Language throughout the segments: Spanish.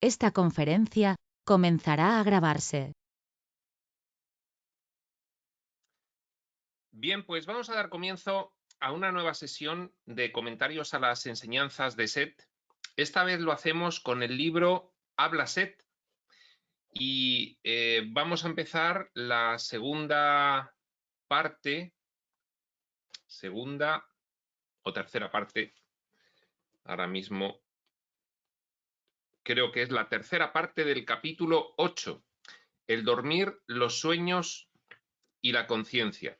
Esta conferencia comenzará a grabarse. Bien, pues vamos a dar comienzo a una nueva sesión de comentarios a las enseñanzas de Set. Esta vez lo hacemos con el libro Habla Set y vamos a empezar la segunda parte, segunda o tercera parte, ahora mismo creo que es la tercera parte del capítulo 8, el dormir, los sueños y la conciencia.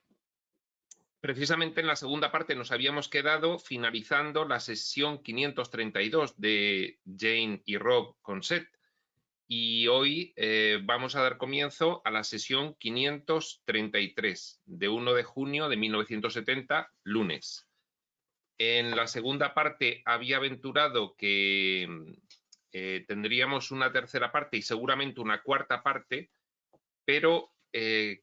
Precisamente en la segunda parte nos habíamos quedado finalizando la sesión 532 de Jane y Rob con Set y hoy vamos a dar comienzo a la sesión 533 de 1 de junio de 1970, lunes. En la segunda parte había aventurado que tendríamos una tercera parte y seguramente una cuarta parte, pero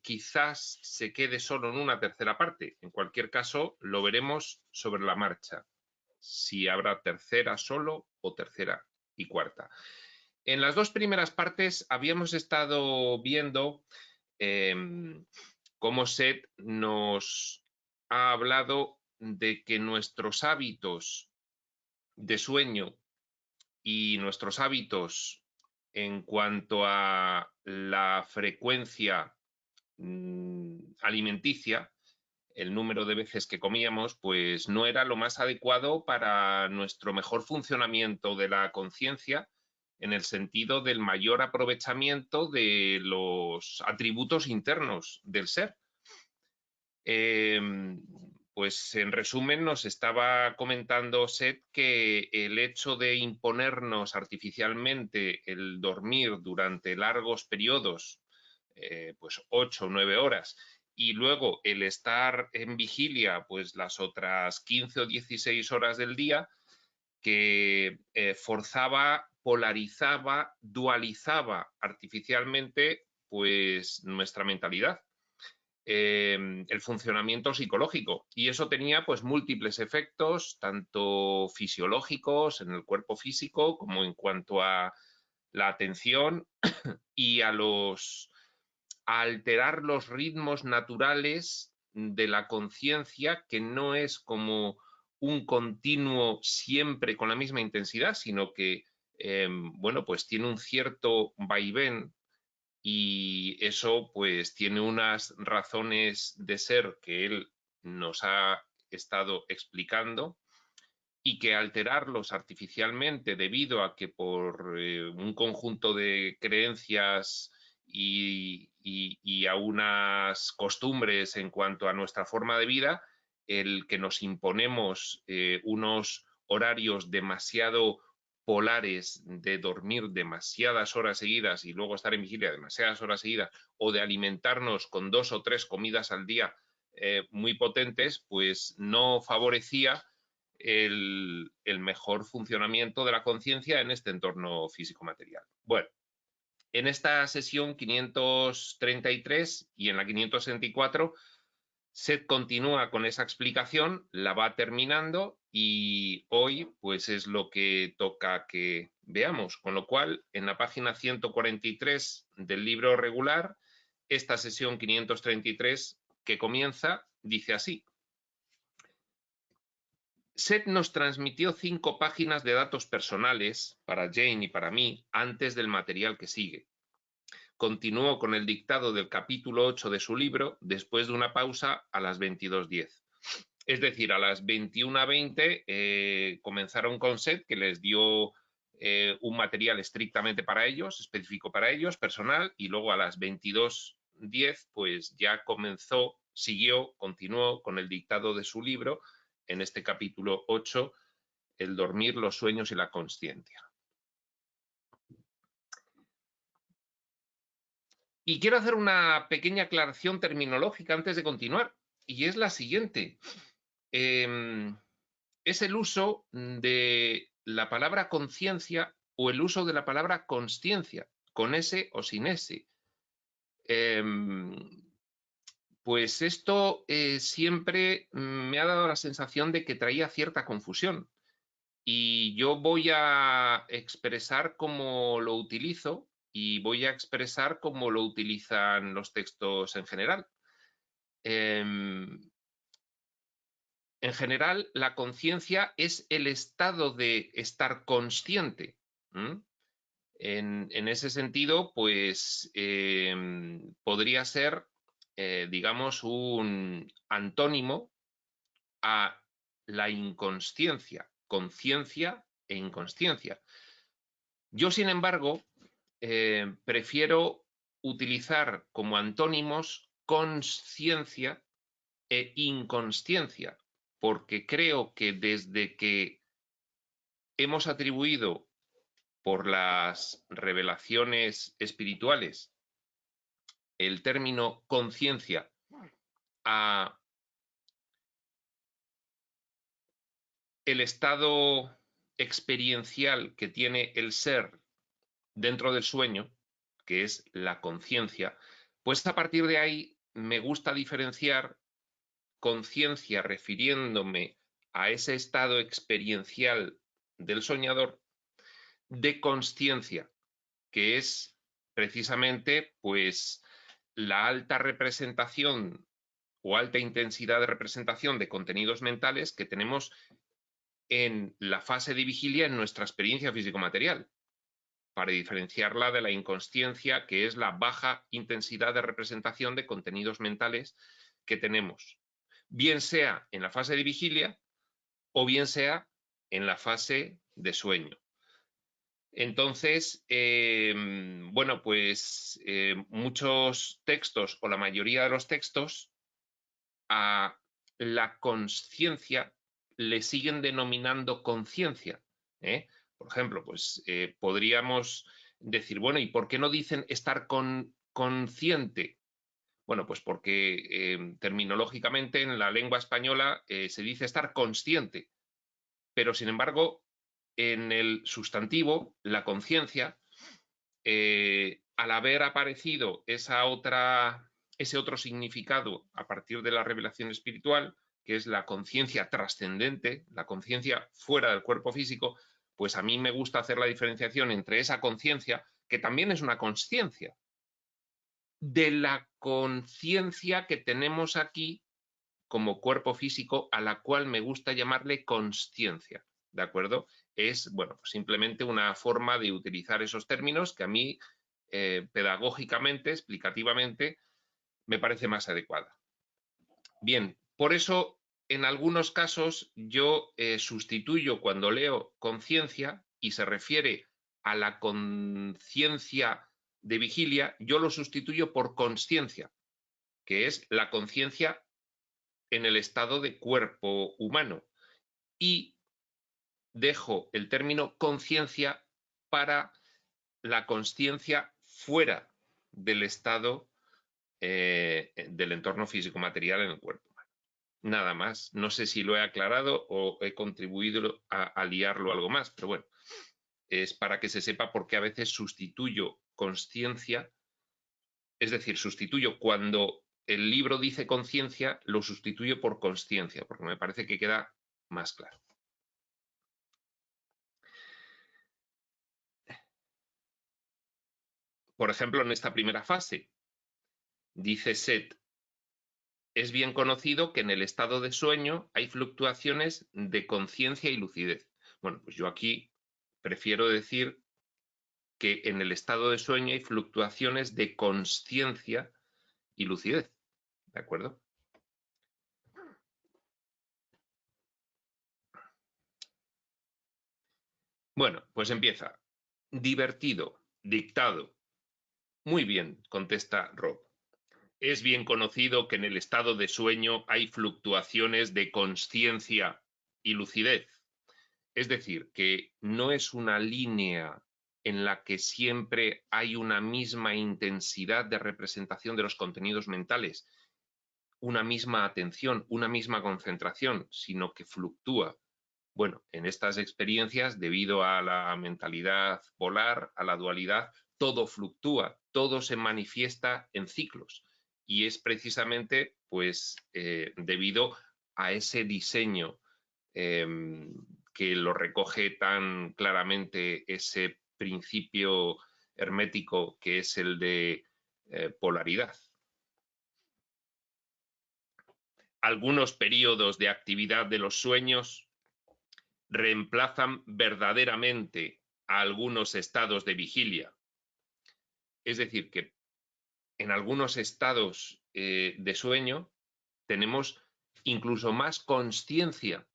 quizás se quede solo en una tercera parte. En cualquier caso, lo veremos sobre la marcha, si habrá tercera solo o tercera y cuarta. En las dos primeras partes habíamos estado viendo cómo Seth nos ha hablado de que nuestros hábitos de sueño y nuestros hábitos en cuanto a la frecuencia alimenticia, el número de veces que comíamos, pues no era lo más adecuado para nuestro mejor funcionamiento de la conciencia, en el sentido del mayor aprovechamiento de los atributos internos del ser. Pues en resumen nos estaba comentando Seth que el hecho de imponernos artificialmente el dormir durante largos periodos, pues 8 o 9 horas, y luego el estar en vigilia pues las otras 15 o 16 horas del día, que forzaba, polarizaba, dualizaba artificialmente pues nuestra mentalidad, el funcionamiento psicológico, y eso tenía pues múltiples efectos, tanto fisiológicos en el cuerpo físico como en cuanto a la atención y a alterar los ritmos naturales de la conciencia, que no es como un continuo siempre con la misma intensidad, sino que bueno, pues tiene un cierto vaivén, y eso pues tiene unas razones de ser que él nos ha estado explicando, y que alterarlos artificialmente debido a que por un conjunto de creencias y a unas costumbres en cuanto a nuestra forma de vida, el que nos imponemos unos horarios demasiado polares de dormir demasiadas horas seguidas y luego estar en vigilia demasiadas horas seguidas, o de alimentarnos con 2 o 3 comidas al día muy potentes, pues no favorecía el mejor funcionamiento de la conciencia en este entorno físico-material. Bueno, en esta sesión 533 y en la 564, Seth continúa con esa explicación, la va terminando, y hoy pues es lo que toca que veamos, con lo cual en la página 143 del libro regular, esta sesión 533 que comienza dice así: Seth nos transmitió 5 páginas de datos personales para Jane y para mí antes del material que sigue. Continuó con el dictado del capítulo 8 de su libro después de una pausa a las 22:10. Es decir, a las 21:20 comenzaron con Seth, que les dio un material estrictamente para ellos, específico para ellos, personal, y luego a las 22:10 pues ya continuó con el dictado de su libro, en este capítulo 8, el dormir, los sueños y la consciencia. Y quiero hacer una pequeña aclaración terminológica antes de continuar, y es la siguiente. Es el uso de la palabra conciencia o el uso de la palabra consciencia, con S o sin S. Pues esto siempre me ha dado la sensación de que traía cierta confusión. Y yo voy a expresar cómo lo utilizo y voy a expresar cómo lo utilizan los textos en general. En general, la conciencia es el estado de estar consciente. En ese sentido, pues podría ser, digamos, un antónimo a la inconsciencia, conciencia e inconsciencia. Yo, sin embargo, prefiero utilizar como antónimos consciencia e inconsciencia, porque creo que desde que hemos atribuido por las revelaciones espirituales el término conciencia a el estado experiencial que tiene el ser dentro del sueño, que es la conciencia, pues a partir de ahí me gusta diferenciar conciencia refiriéndome a ese estado experiencial del soñador de consciencia, que es precisamente pues la alta representación o alta intensidad de representación de contenidos mentales que tenemos en la fase de vigilia en nuestra experiencia físico-material, para diferenciarla de la inconsciencia, que es la baja intensidad de representación de contenidos mentales que tenemos, bien sea en la fase de vigilia o bien sea en la fase de sueño. Entonces, bueno, pues muchos textos o la mayoría de los textos a la consciencia le siguen denominando conciencia. Por ejemplo, pues podríamos decir, bueno, ¿y por qué no dicen estar consciente? Bueno, pues porque terminológicamente en la lengua española se dice estar consciente, pero sin embargo en el sustantivo, la conciencia, al haber aparecido ese otro significado a partir de la revelación espiritual, que es la conciencia trascendente, la conciencia fuera del cuerpo físico, pues a mí me gusta hacer la diferenciación entre esa conciencia, que también es una consciencia, de la conciencia que tenemos aquí como cuerpo físico, a la cual me gusta llamarle consciencia, ¿de acuerdo? Es, bueno, pues simplemente una forma de utilizar esos términos que a mí, pedagógicamente, explicativamente, me parece más adecuada. Bien, por eso, en algunos casos, yo sustituyo cuando leo conciencia y se refiere a la conciencia de vigilia, yo lo sustituyo por consciencia, que es la conciencia en el estado de cuerpo humano, y dejo el término conciencia para la consciencia fuera del estado del entorno físico-material en el cuerpo humano. Nada más. No sé si lo he aclarado o he contribuido a liarlo algo más, pero bueno, es para que se sepa por qué a veces sustituyo consciencia, es decir, sustituyo cuando el libro dice conciencia, lo sustituyo por consciencia, porque me parece que queda más claro. Por ejemplo, en esta primera fase, dice Seth, es bien conocido que en el estado de sueño hay fluctuaciones de conciencia y lucidez. Bueno, pues yo aquí prefiero decir que en el estado de sueño hay fluctuaciones de consciencia y lucidez. ¿De acuerdo? Bueno, pues empieza. Divertido, dictado. Muy bien, contesta Rob. Es bien conocido que en el estado de sueño hay fluctuaciones de consciencia y lucidez. Es decir, que no es una línea en la que siempre hay una misma intensidad de representación de los contenidos mentales, una misma atención, una misma concentración, sino que fluctúa. Bueno, en estas experiencias, debido a la mentalidad polar, a la dualidad, todo fluctúa, todo se manifiesta en ciclos. Y es precisamente, pues, debido a ese diseño que lo recoge tan claramente ese principio hermético que es el de polaridad. Algunos periodos de actividad de los sueños reemplazan verdaderamente a algunos estados de vigilia. Es decir, que en algunos estados de sueño tenemos incluso más consciencia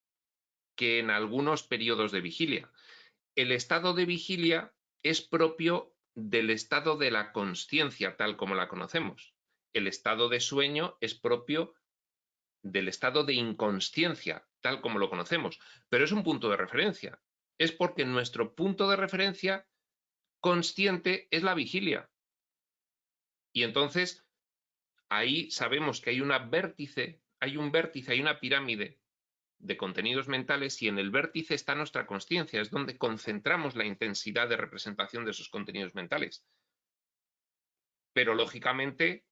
que en algunos periodos de vigilia. El estado de vigilia es propio del estado de la consciencia tal como la conocemos. El estado de sueño es propio del estado de inconsciencia tal como lo conocemos, pero es un punto de referencia. Es porque nuestro punto de referencia consciente es la vigilia. Y entonces ahí sabemos que hay un vértice, hay una pirámide de contenidos mentales y en el vértice está nuestra consciencia, es donde concentramos la intensidad de representación de esos contenidos mentales. Pero lógicamente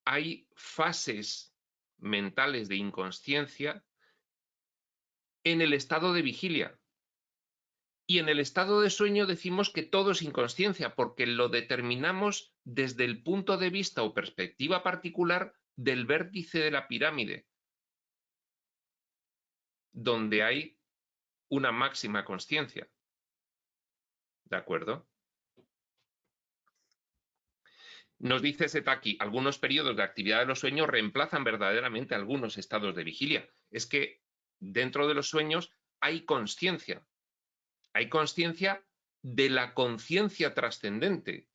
hay fases mentales de inconsciencia en el estado de vigilia. Y en el estado de sueño decimos que todo es inconsciencia, porque lo determinamos desde el punto de vista o perspectiva particular del vértice de la pirámide, donde hay una máxima consciencia. ¿De acuerdo? Nos dice Setaki, algunos periodos de actividad de los sueños reemplazan verdaderamente algunos estados de vigilia. Es que dentro de los sueños hay consciencia. Hay consciencia de la conciencia trascendente,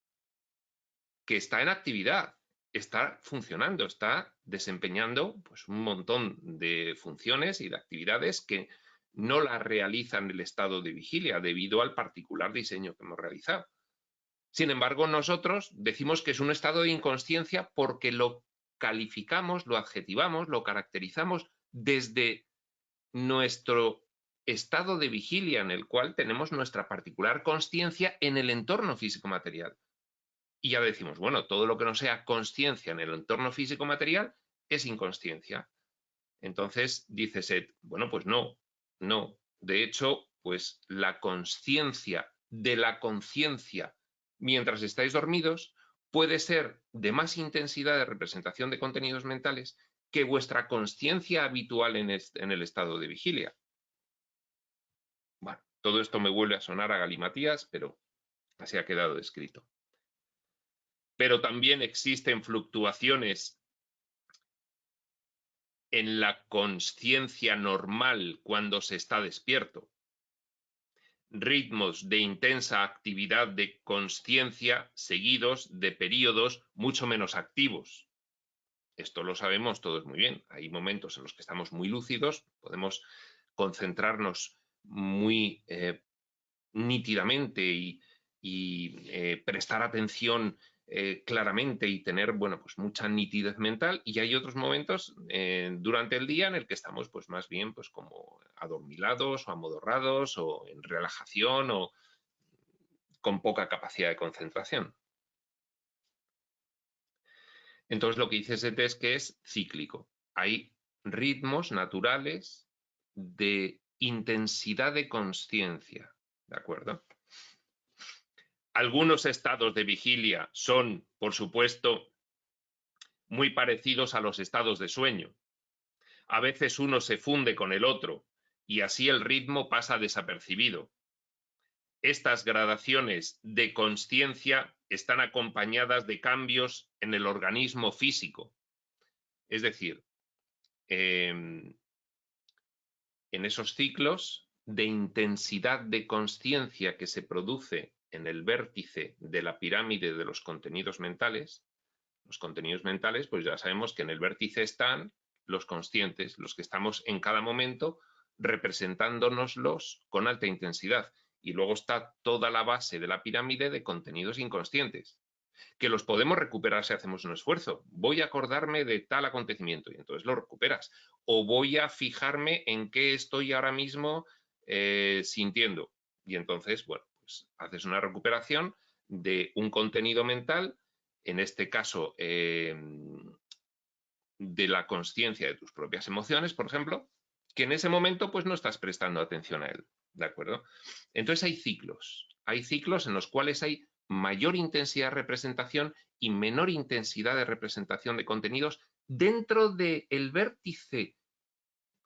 que está en actividad, está funcionando, está desempeñando pues, un montón de funciones y de actividades que no las realiza en el estado de vigilia debido al particular diseño que hemos realizado. Sin embargo, nosotros decimos que es un estado de inconsciencia porque lo calificamos, lo adjetivamos, lo caracterizamos desde nuestro estado de vigilia en el cual tenemos nuestra particular consciencia en el entorno físico-material. Y ya decimos, bueno, todo lo que no sea consciencia en el entorno físico-material es inconsciencia. Entonces dice Seth, bueno, pues no. De hecho, pues la consciencia de la conciencia mientras estáis dormidos puede ser de más intensidad de representación de contenidos mentales que vuestra consciencia habitual en el estado de vigilia. Bueno, todo esto me vuelve a sonar a galimatías, pero así ha quedado escrito. Pero también existen fluctuaciones en la consciencia normal cuando se está despierto. Ritmos de intensa actividad de consciencia seguidos de periodos mucho menos activos. Esto lo sabemos todos muy bien. Hay momentos en los que estamos muy lúcidos, podemos concentrarnos muy nítidamente y prestar atención claramente y tener, bueno, pues mucha nitidez mental, y hay otros momentos durante el día en el que estamos pues más bien pues como adormilados o amodorrados o en relajación o con poca capacidad de concentración. Entonces lo que dice Sete es que es cíclico. Hay ritmos naturales de intensidad de consciencia, ¿de acuerdo? Algunos estados de vigilia son, por supuesto, muy parecidos a los estados de sueño. A veces uno se funde con el otro y así el ritmo pasa desapercibido. Estas gradaciones de consciencia están acompañadas de cambios en el organismo físico. Es decir, en esos ciclos de intensidad de consciencia que se produce en el vértice de la pirámide de los contenidos mentales, pues ya sabemos que en el vértice están los conscientes, los que estamos en cada momento representándonoslos con alta intensidad. Y luego está toda la base de la pirámide de contenidos inconscientes, que los podemos recuperar si hacemos un esfuerzo. Voy a acordarme de tal acontecimiento y entonces lo recuperas. O voy a fijarme en qué estoy ahora mismo sintiendo. Y entonces, bueno, pues haces una recuperación de un contenido mental, en este caso de la consciencia de tus propias emociones, por ejemplo, que en ese momento pues no estás prestando atención a él, ¿de acuerdo? Entonces hay ciclos en los cuales hay mayor intensidad de representación y menor intensidad de representación de contenidos dentro del vértice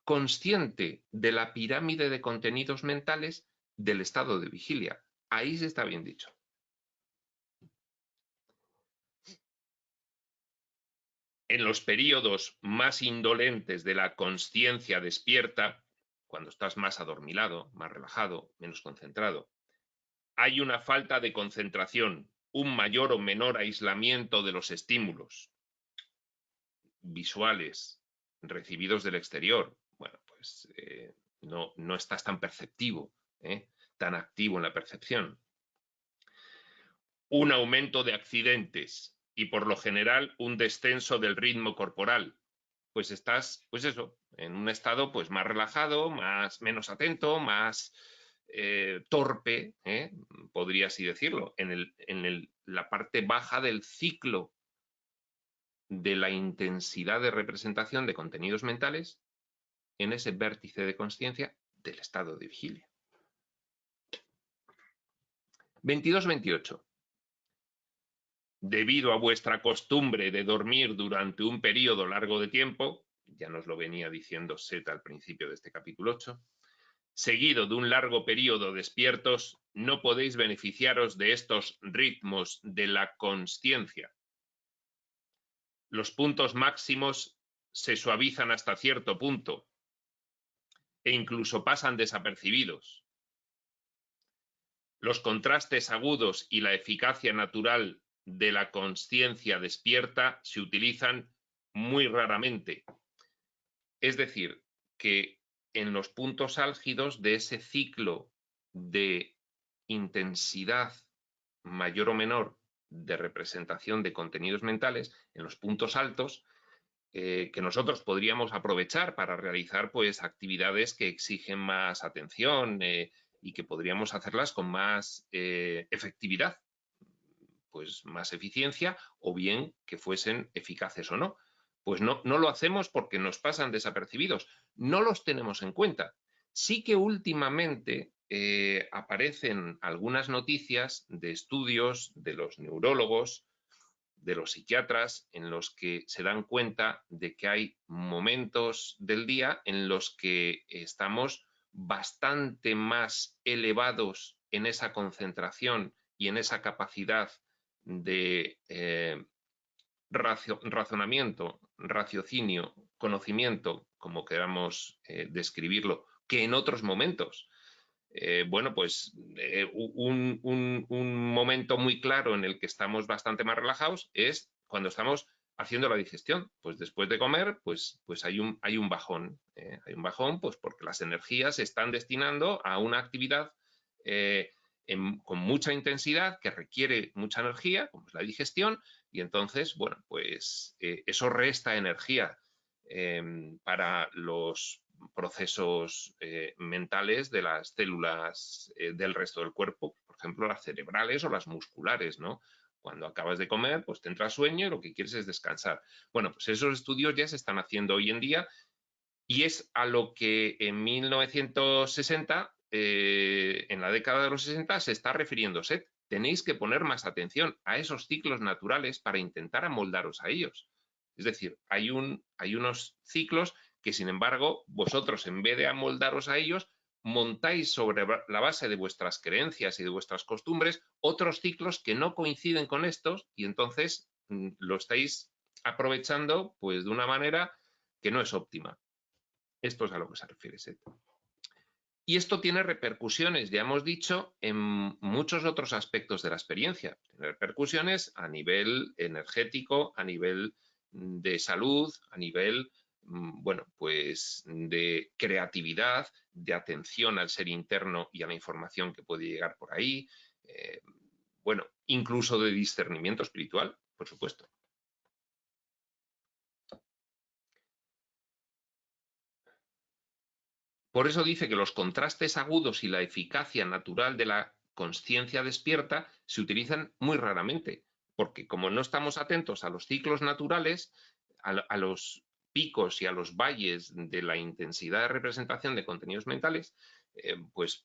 consciente de la pirámide de contenidos mentales del estado de vigilia. Ahí sí está bien dicho. En los periodos más indolentes de la consciencia despierta, cuando estás más adormilado, más relajado, menos concentrado, hay una falta de concentración, un mayor o menor aislamiento de los estímulos visuales recibidos del exterior. Bueno, pues no estás tan perceptivo, tan activo en la percepción. Un aumento de accidentes y por lo general un descenso del ritmo corporal. Pues estás, pues eso, en un estado pues más relajado, menos atento, más torpe, podría así decirlo, en la parte baja del ciclo de la intensidad de representación de contenidos mentales en ese vértice de consciencia del estado de vigilia. 22-28. Debido a vuestra costumbre de dormir durante un periodo largo de tiempo, ya nos lo venía diciendo Seth al principio de este capítulo 8, seguido de un largo periodo despiertos, no podéis beneficiaros de estos ritmos de la consciencia. Los puntos máximos se suavizan hasta cierto punto e incluso pasan desapercibidos. Los contrastes agudos y la eficacia natural de la consciencia despierta se utilizan muy raramente. Es decir, que en los puntos álgidos de ese ciclo de intensidad mayor o menor de representación de contenidos mentales, en los puntos altos, que nosotros podríamos aprovechar para realizar pues actividades que exigen más atención y que podríamos hacerlas con más efectividad, pues más eficiencia, o bien que fuesen eficaces o no. Pues no lo hacemos porque nos pasan desapercibidos, no los tenemos en cuenta. Sí que últimamente aparecen algunas noticias de estudios de los neurólogos, de los psiquiatras, en los que se dan cuenta de que hay momentos del día en los que estamos bastante más elevados en esa concentración y en esa capacidad de razonamiento, raciocinio, conocimiento, como queramos describirlo, que en otros momentos. Bueno, pues un momento muy claro en el que estamos bastante más relajados es cuando estamos haciendo la digestión. Pues después de comer, pues hay un bajón. Hay un bajón pues porque las energías se están destinando a una actividad con mucha intensidad que requiere mucha energía, como es la digestión, y entonces, bueno, pues eso resta energía para los procesos mentales de las células del resto del cuerpo, por ejemplo, las cerebrales o las musculares, ¿no? Cuando acabas de comer, pues te entra sueño y lo que quieres es descansar. Bueno, pues esos estudios ya se están haciendo hoy en día y es a lo que en 1960, en la década de los 60, se está refiriendo Seth. Tenéis que poner más atención a esos ciclos naturales para intentar amoldaros a ellos. Es decir, hay unos ciclos que, sin embargo, vosotros, en vez de amoldaros a ellos, montáis sobre la base de vuestras creencias y de vuestras costumbres otros ciclos que no coinciden con estos y entonces lo estáis aprovechando pues de una manera que no es óptima. Esto es a lo que se refiere Seth. Y esto tiene repercusiones, ya hemos dicho, en muchos otros aspectos de la experiencia. Tiene repercusiones a nivel energético, a nivel de salud, a nivel, bueno, pues de creatividad, de atención al ser interno y a la información que puede llegar por ahí. Bueno, incluso de discernimiento espiritual, por supuesto. Por eso dice que los contrastes agudos y la eficacia natural de la consciencia despierta se utilizan muy raramente, porque como no estamos atentos a los ciclos naturales, a los picos y a los valles de la intensidad de representación de contenidos mentales, pues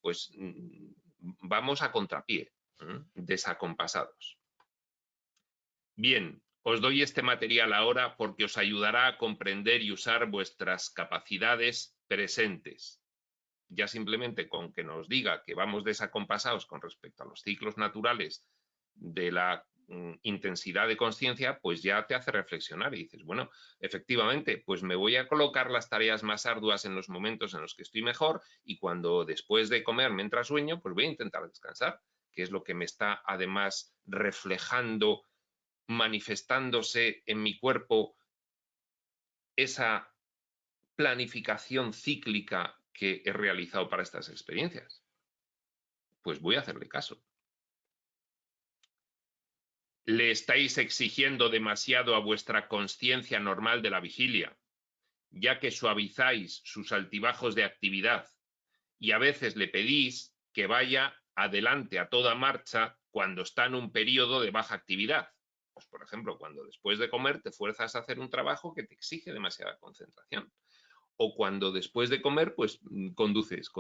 vamos a contrapié, desacompasados. Bien, os doy este material ahora porque os ayudará a comprender y usar vuestras capacidades presentes. Ya simplemente con que nos diga que vamos desacompasados con respecto a los ciclos naturales de la intensidad de conciencia, pues ya te hace reflexionar y dices, bueno, efectivamente, pues me voy a colocar las tareas más arduas en los momentos en los que estoy mejor y cuando después de comer me entra sueño, pues voy a intentar descansar, que es lo que me está además reflejando, manifestándose en mi cuerpo esa planificación cíclica que he realizado para estas experiencias. Pues voy a hacerle caso. Le estáis exigiendo demasiado a vuestra consciencia normal de la vigilia, ya que suavizáis sus altibajos de actividad y a veces le pedís que vaya adelante a toda marcha cuando está en un periodo de baja actividad. Pues, por ejemplo, cuando después de comer te fuerzas a hacer un trabajo que te exige demasiada concentración. O cuando después de comer, pues conduces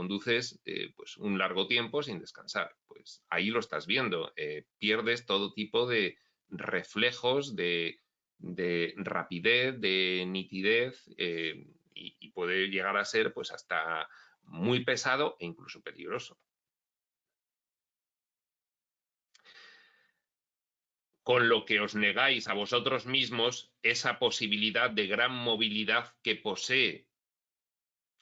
pues un largo tiempo sin descansar. Pues ahí lo estás viendo, pierdes todo tipo de reflejos de rapidez, de nitidez, y puede llegar a ser pues hasta muy pesado e incluso peligroso. Con lo que os negáis a vosotros mismos esa posibilidad de gran movilidad que posee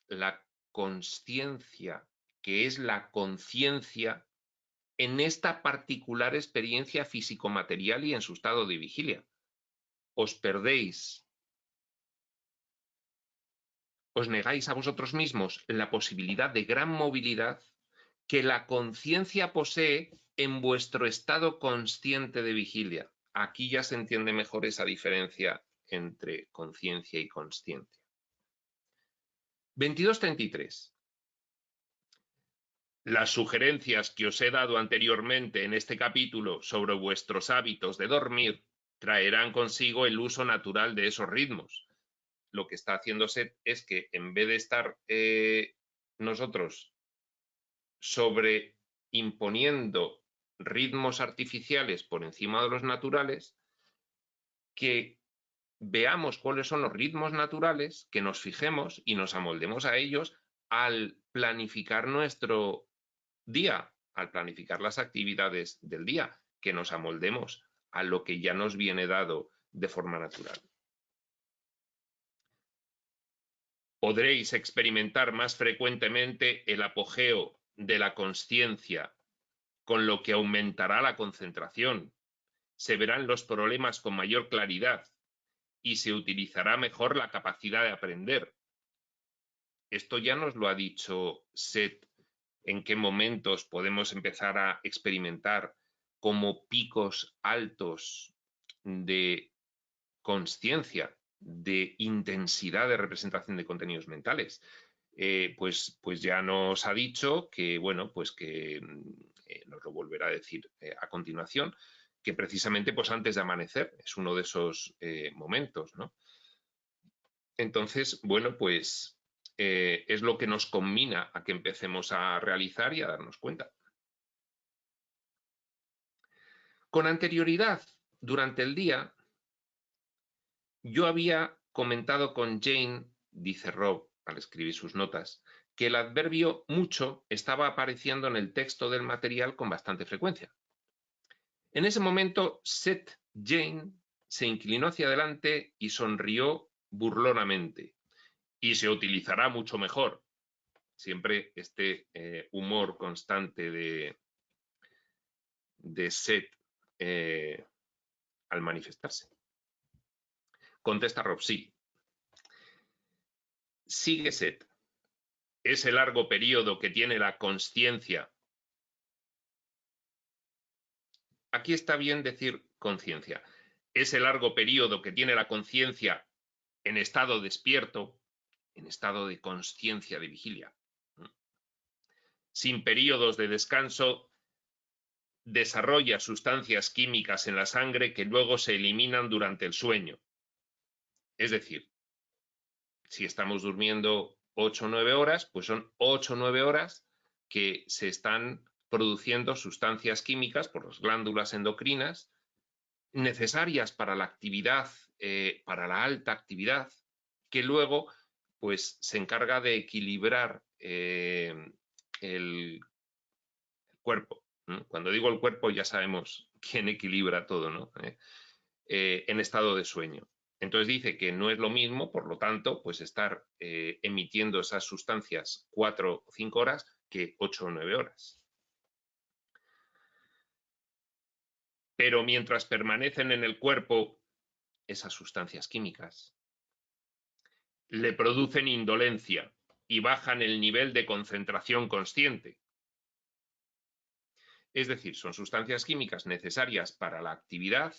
la consciencia, que es la conciencia en esta particular experiencia físico-material y en su estado de vigilia. Os perdéis, os negáis a vosotros mismos la posibilidad de gran movilidad que la conciencia posee en vuestro estado consciente de vigilia. Aquí ya se entiende mejor esa diferencia entre conciencia y consciencia. 22.33. Las sugerencias que os he dado anteriormente en este capítulo sobre vuestros hábitos de dormir traerán consigo el uso natural de esos ritmos. Lo que está haciéndose es que en vez de estar nosotros sobreimponiendo ritmos artificiales por encima de los naturales, que veamos cuáles son los ritmos naturales, que nos fijemos y nos amoldemos a ellos al planificar nuestro día, al planificar las actividades del día, que nos amoldemos a lo que ya nos viene dado de forma natural. Podréis experimentar más frecuentemente el apogeo de la consciencia, con lo que aumentará la concentración, se verán los problemas con mayor claridad y se utilizará mejor la capacidad de aprender. Esto ya nos lo ha dicho Seth, en qué momentos podemos empezar a experimentar como picos altos de consciencia, de intensidad de representación de contenidos mentales. Pues ya nos ha dicho que, bueno, pues que nos lo volverá a decir a continuación, que precisamente pues antes de amanecer es uno de esos momentos, ¿no? Entonces, bueno, pues es lo que nos conmina a que empecemos a realizar y a darnos cuenta. Con anterioridad, durante el día, yo había comentado con Jane, dice Rob al escribir sus notas, que el adverbio mucho estaba apareciendo en el texto del material con bastante frecuencia. En ese momento, Seth Jane se inclinó hacia adelante y sonrió burlonamente. Y se utilizará mucho mejor. Siempre este humor constante de Seth al manifestarse. Contesta Rob, sí. Sigue Seth. Ese largo periodo que tiene la consciencia. Aquí está bien decir conciencia. Ese largo periodo que tiene la conciencia en estado despierto, en estado de consciencia de vigilia, sin periodos de descanso, desarrolla sustancias químicas en la sangre que luego se eliminan durante el sueño. Es decir, si estamos durmiendo 8 o 9 horas, pues son 8 o 9 horas que se están produciendo sustancias químicas por las glándulas endocrinas necesarias para la actividad, para la alta actividad, que luego pues se encarga de equilibrar el cuerpo. Cuando digo el cuerpo ya sabemos quién equilibra todo, ¿no? En estado de sueño. Entonces dice que no es lo mismo, por lo tanto, pues estar emitiendo esas sustancias 4 o 5 horas que 8 o 9 horas. Pero mientras permanecen en el cuerpo esas sustancias químicas, le producen indolencia y bajan el nivel de concentración consciente. Es decir, son sustancias químicas necesarias para la actividad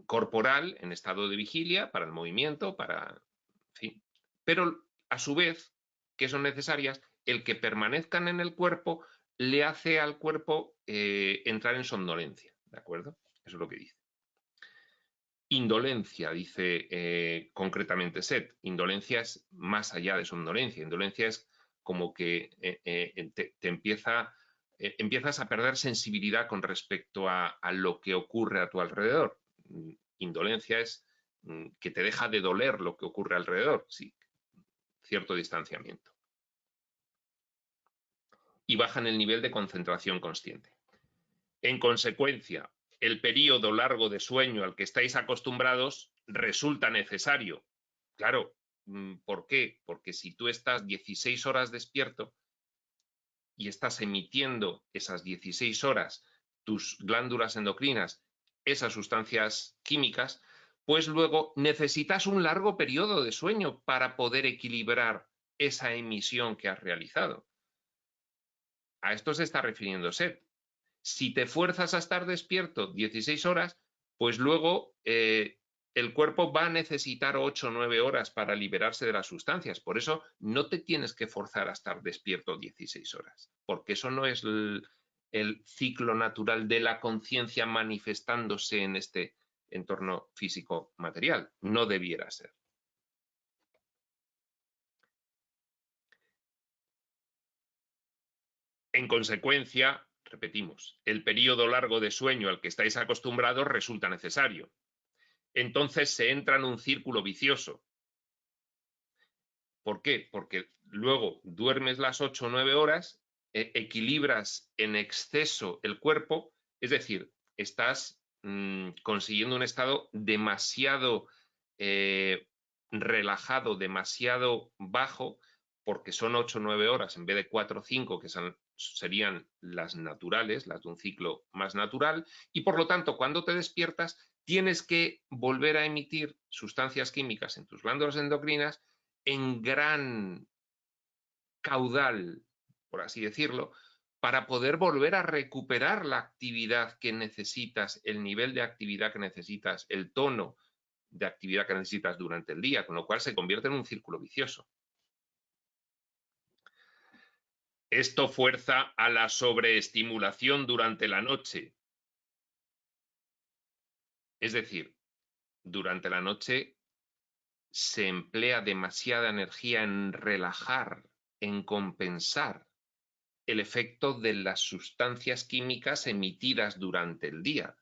corporal en estado de vigilia, para el movimiento, para... En fin. Pero a su vez, que son necesarias, el que permanezcan en el cuerpo le hace al cuerpo entrar en somnolencia, ¿de acuerdo? Eso es lo que dice. Indolencia, dice concretamente Seth. Indolencia es más allá de somnolencia. Indolencia es como que empiezas a perder sensibilidad con respecto a lo que ocurre a tu alrededor. Indolencia es que te deja de doler lo que ocurre alrededor, sí, cierto distanciamiento. Y bajan el nivel de concentración consciente. En consecuencia, el periodo largo de sueño al que estáis acostumbrados resulta necesario. Claro, ¿por qué? Porque si tú estás 16 horas despierto y estás emitiendo esas 16 horas tus glándulas endocrinas, esas sustancias químicas, pues luego necesitas un largo periodo de sueño para poder equilibrar esa emisión que has realizado. A esto se está refiriendo Seth. Si te fuerzas a estar despierto 16 horas, pues luego el cuerpo va a necesitar 8 o 9 horas para liberarse de las sustancias. Por eso no te tienes que forzar a estar despierto 16 horas, porque eso no es el ciclo natural de la conciencia manifestándose en este entorno físico material. No debiera ser. En consecuencia, repetimos, el periodo largo de sueño al que estáis acostumbrados resulta necesario. Entonces se entra en un círculo vicioso. ¿Por qué? Porque luego duermes las 8 o 9 horas, equilibras en exceso el cuerpo, es decir, estás consiguiendo un estado demasiado relajado, demasiado bajo, porque son 8 o 9 horas en vez de 4 o 5, que serían las naturales, las de un ciclo más natural, y por lo tanto, cuando te despiertas, tienes que volver a emitir sustancias químicas en tus glándulas endocrinas en gran caudal, por así decirlo, para poder volver a recuperar la actividad que necesitas, el nivel de actividad que necesitas, el tono de actividad que necesitas durante el día, con lo cual se convierte en un círculo vicioso. Esto fuerza a la sobreestimulación durante la noche. Es decir, durante la noche se emplea demasiada energía en relajar, en compensar el efecto de las sustancias químicas emitidas durante el día.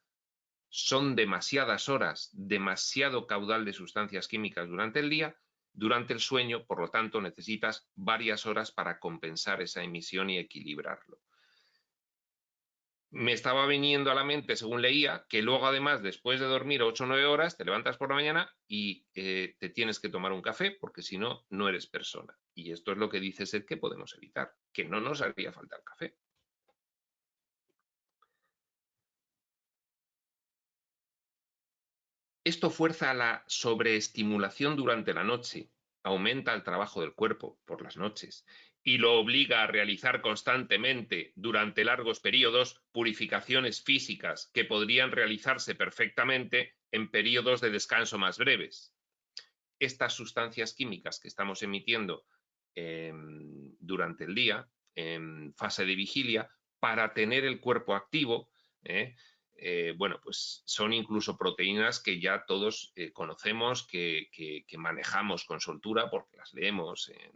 Son demasiadas horas, demasiado caudal de sustancias químicas durante el día. Durante el sueño, por lo tanto, necesitas varias horas para compensar esa emisión y equilibrarlo. Me estaba viniendo a la mente, según leía, que luego además, después de dormir 8 o 9 horas, te levantas por la mañana y te tienes que tomar un café, porque si no, no eres persona. Y esto es lo que dice Seth que podemos evitar, que no nos haría falta el café. Esto fuerza a la sobreestimulación durante la noche, aumenta el trabajo del cuerpo por las noches y lo obliga a realizar constantemente durante largos periodos purificaciones físicas que podrían realizarse perfectamente en periodos de descanso más breves. Estas sustancias químicas que estamos emitiendo durante el día, en fase de vigilia, para tener el cuerpo activo, bueno, pues son incluso proteínas que ya todos conocemos, que manejamos con soltura porque las leemos en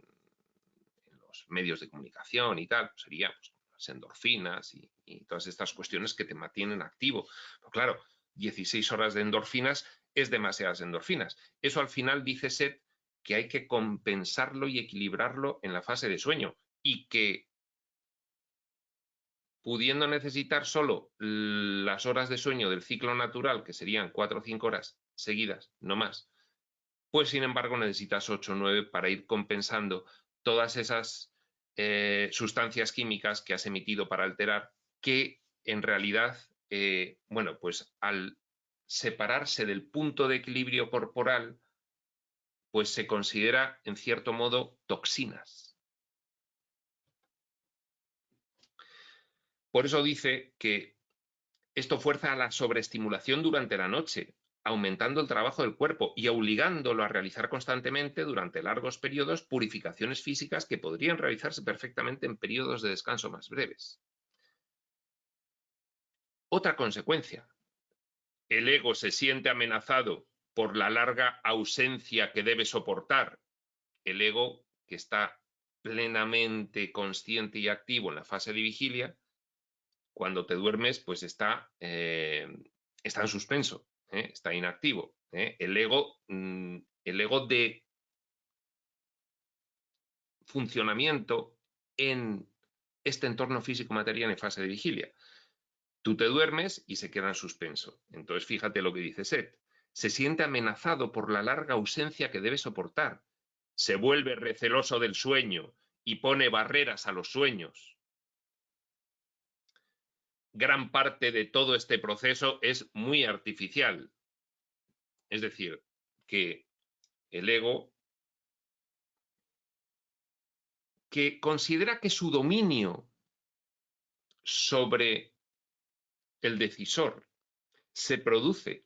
los medios de comunicación y tal. Pues sería pues, las endorfinas y todas estas cuestiones que te mantienen activo. Pero claro, 16 horas de endorfinas es demasiadas endorfinas. Eso al final dice Seth que hay que compensarlo y equilibrarlo en la fase de sueño y que pudiendo necesitar solo las horas de sueño del ciclo natural, que serían 4 o 5 horas seguidas, no más, pues sin embargo necesitas 8 o 9 para ir compensando todas esas sustancias químicas que has emitido para alterar, que en realidad, bueno, pues al separarse del punto de equilibrio corporal, pues se considera en cierto modo toxinas. Por eso dice que esto fuerza a la sobreestimulación durante la noche, aumentando el trabajo del cuerpo y obligándolo a realizar constantemente durante largos periodos purificaciones físicas que podrían realizarse perfectamente en periodos de descanso más breves. Otra consecuencia, el ego se siente amenazado por la larga ausencia que debe soportar. El ego, que está plenamente consciente y activo en la fase de vigilia, cuando te duermes, pues está en suspenso, está inactivo. El ego de funcionamiento en este entorno físico-material en fase de vigilia. Tú te duermes y se queda en suspenso. Entonces, fíjate lo que dice Seth. Se siente amenazado por la larga ausencia que debe soportar. Se vuelve receloso del sueño y pone barreras a los sueños. Gran parte de todo este proceso es muy artificial. Es decir, que el ego, que considera que su dominio sobre el decisor se produce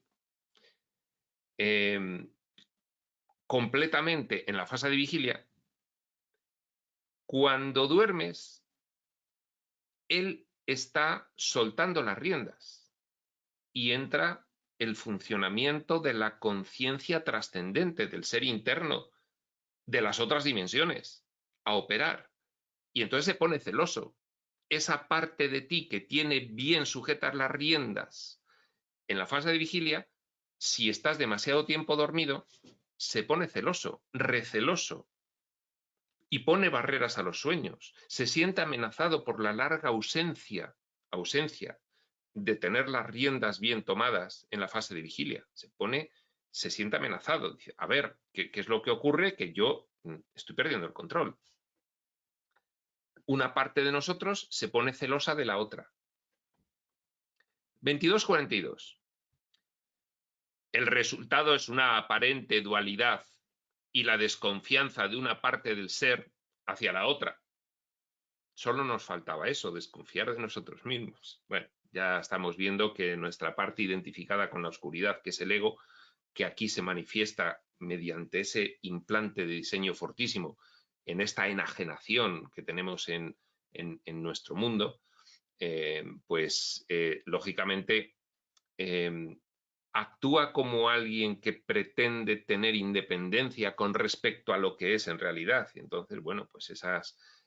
completamente en la fase de vigilia, cuando duermes, él está soltando las riendas y entra el funcionamiento de la conciencia trascendente, del ser interno, de las otras dimensiones, a operar. Y entonces se pone celoso. Esa parte de ti que tiene bien sujetas las riendas en la fase de vigilia, si estás demasiado tiempo dormido, se pone celoso, receloso y pone barreras a los sueños. Se siente amenazado por la larga ausencia de tener las riendas bien tomadas en la fase de vigilia. Se siente amenazado. Dice, a ver, ¿qué es lo que ocurre? Que yo estoy perdiendo el control. Una parte de nosotros se pone celosa de la otra. 22:42. El resultado es una aparente dualidad y la desconfianza de una parte del ser hacia la otra. Solo nos faltaba eso, desconfiar de nosotros mismos. Bueno, ya estamos viendo que nuestra parte identificada con la oscuridad, que es el ego, que aquí se manifiesta mediante ese implante de diseño fortísimo, en esta enajenación que tenemos en nuestro mundo, pues lógicamente actúa como alguien que pretende tener independencia con respecto a lo que es en realidad. Y entonces, bueno, pues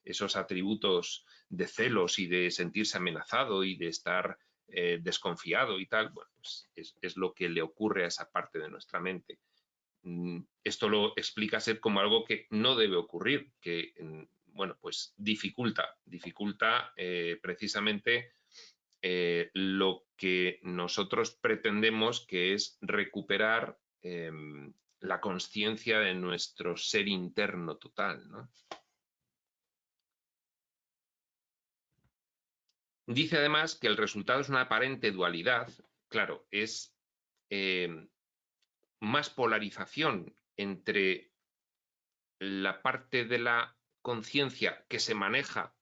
esos atributos de celos y de sentirse amenazado y de estar desconfiado y tal, bueno, pues es lo que le ocurre a esa parte de nuestra mente. Esto lo explica Seth como algo que no debe ocurrir, que, bueno, pues dificulta precisamente lo que nosotros pretendemos, que es recuperar la consciencia de nuestro ser interno total, ¿no? Dice además que el resultado es una aparente dualidad, claro, es más polarización entre la parte de la conciencia que se maneja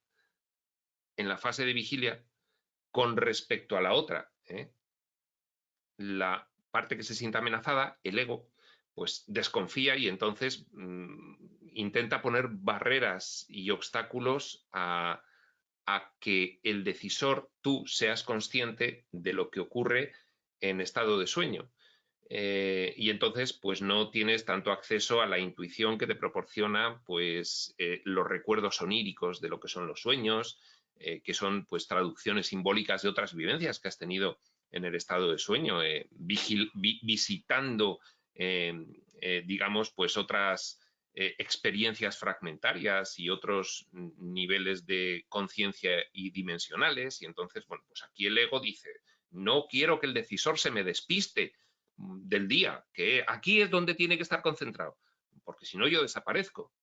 en la fase de vigilia con respecto a la otra. La parte que se siente amenazada, el ego, pues desconfía y entonces intenta poner barreras y obstáculos a a que el decisor, tú, seas consciente de lo que ocurre en estado de sueño. Y entonces, pues no tienes tanto acceso a la intuición que te proporciona, pues, los recuerdos oníricos de lo que son los sueños, que son, pues, traducciones simbólicas de otras vivencias que has tenido en el estado de sueño, visitando, digamos, pues, otras experiencias fragmentarias y otros niveles de conciencia y dimensionales. Y entonces, bueno, pues aquí el ego dice, no quiero que el decisor se me despiste del día, que aquí es donde tiene que estar concentrado, porque si no yo desaparezco.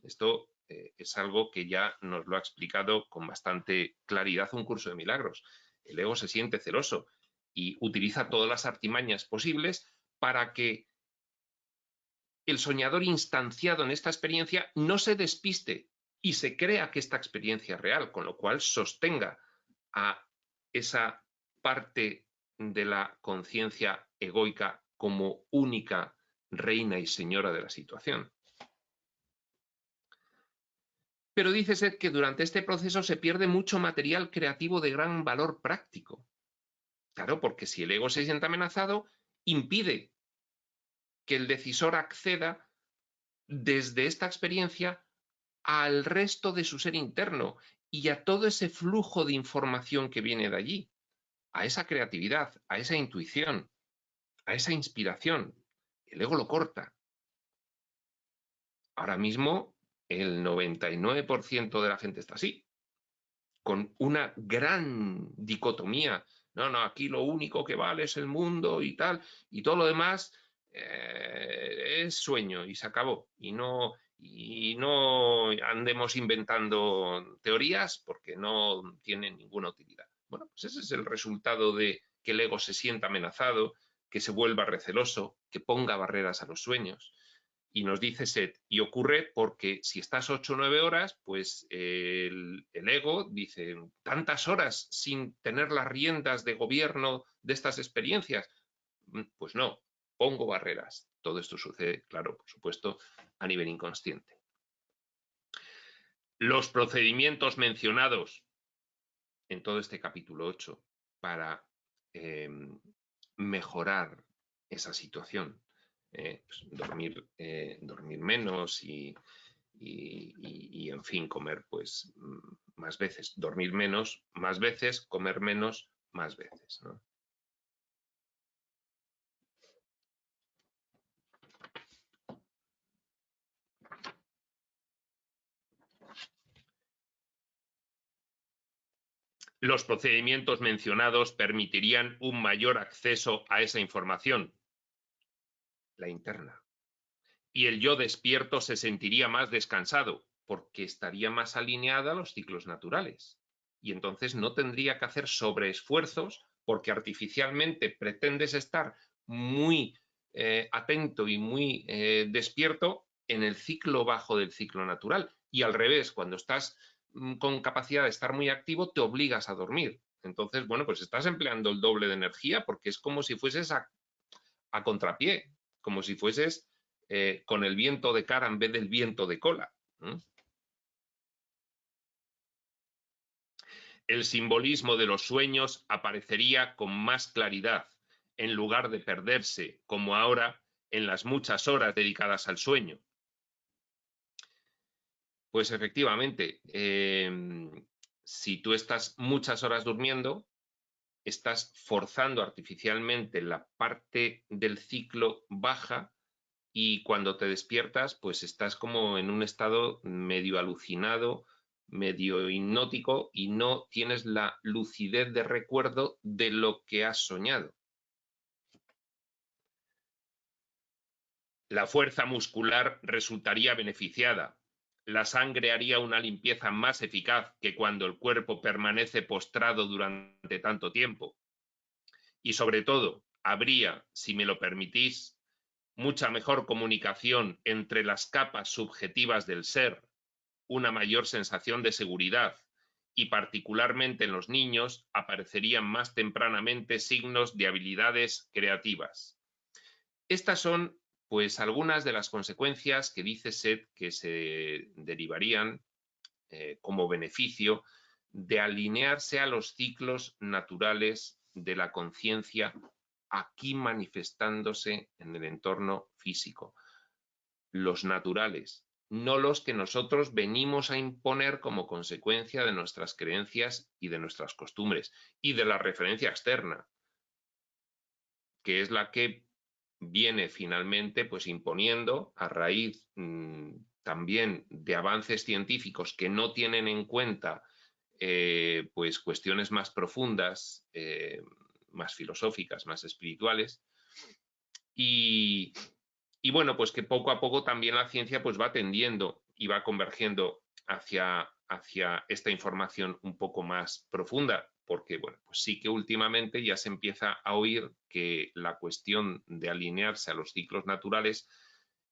Esto es algo que ya nos lo ha explicado con bastante claridad un curso de milagros. El ego se siente celoso y utiliza todas las artimañas posibles para que el soñador instanciado en esta experiencia no se despiste y se crea que esta experiencia es real, con lo cual sostenga a esa parte de la conciencia egoica como única reina y señora de la situación. Pero dice Seth que durante este proceso se pierde mucho material creativo de gran valor práctico. Claro, porque si el ego se siente amenazado, impide que el decisor acceda desde esta experiencia al resto de su ser interno y a todo ese flujo de información que viene de allí, a esa creatividad, a esa intuición, a esa inspiración. El ego lo corta. Ahora mismo el 99% de la gente está así, con una gran dicotomía. No, no, aquí lo único que vale es el mundo y tal, y todo lo demás es sueño y se acabó. Y no andemos inventando teorías porque no tienen ninguna utilidad. Bueno, pues ese es el resultado de que el ego se sienta amenazado, que se vuelva receloso, que ponga barreras a los sueños. Y nos dice Seth, y ocurre porque si estás 8 o 9 horas, pues el ego dice, tantas horas sin tener las riendas de gobierno de estas experiencias. Pues no, pongo barreras. Todo esto sucede, claro, por supuesto, a nivel inconsciente. Los procedimientos mencionados en todo este capítulo 8 para mejorar esa situación. Pues dormir menos y, en fin, comer pues más veces. Dormir menos más veces, comer menos más veces, ¿no? Los procedimientos mencionados permitirían un mayor acceso a esa información, la interna. Y el yo despierto se sentiría más descansado, porque estaría más alineada a los ciclos naturales. Y entonces no tendría que hacer sobreesfuerzos, porque artificialmente pretendes estar muy atento y muy despierto en el ciclo bajo del ciclo natural. Y al revés, cuando estás con capacidad de estar muy activo, te obligas a dormir. Entonces, bueno, pues estás empleando el doble de energía porque es como si fueses a contrapié, como si fueses con el viento de cara en vez del viento de cola. El simbolismo de los sueños aparecería con más claridad, en lugar de perderse, como ahora, en las muchas horas dedicadas al sueño. Pues efectivamente, si tú estás muchas horas durmiendo, estás forzando artificialmente la parte del ciclo baja y cuando te despiertas, pues estás como en un estado medio alucinado, medio hipnótico y no tienes la lucidez de recuerdo de lo que has soñado. La fuerza muscular resultaría beneficiada. La sangre haría una limpieza más eficaz que cuando el cuerpo permanece postrado durante tanto tiempo. Y sobre todo, habría, si me lo permitís, mucha mejor comunicación entre las capas subjetivas del ser, una mayor sensación de seguridad y particularmente en los niños aparecerían más tempranamente signos de habilidades creativas. Estas son pues algunas de las consecuencias que dice Seth que se derivarían como beneficio de alinearse a los ciclos naturales de la conciencia aquí manifestándose en el entorno físico. Los naturales, no los que nosotros venimos a imponer como consecuencia de nuestras creencias y de nuestras costumbres y de la referencia externa, que es la que viene finalmente pues imponiendo a raíz también de avances científicos que no tienen en cuenta pues cuestiones más profundas, más filosóficas, más espirituales, y bueno, pues que poco a poco también la ciencia pues va tendiendo y va convergiendo hacia esta información un poco más profunda, porque bueno, pues sí que últimamente ya se empieza a oír que la cuestión de alinearse a los ciclos naturales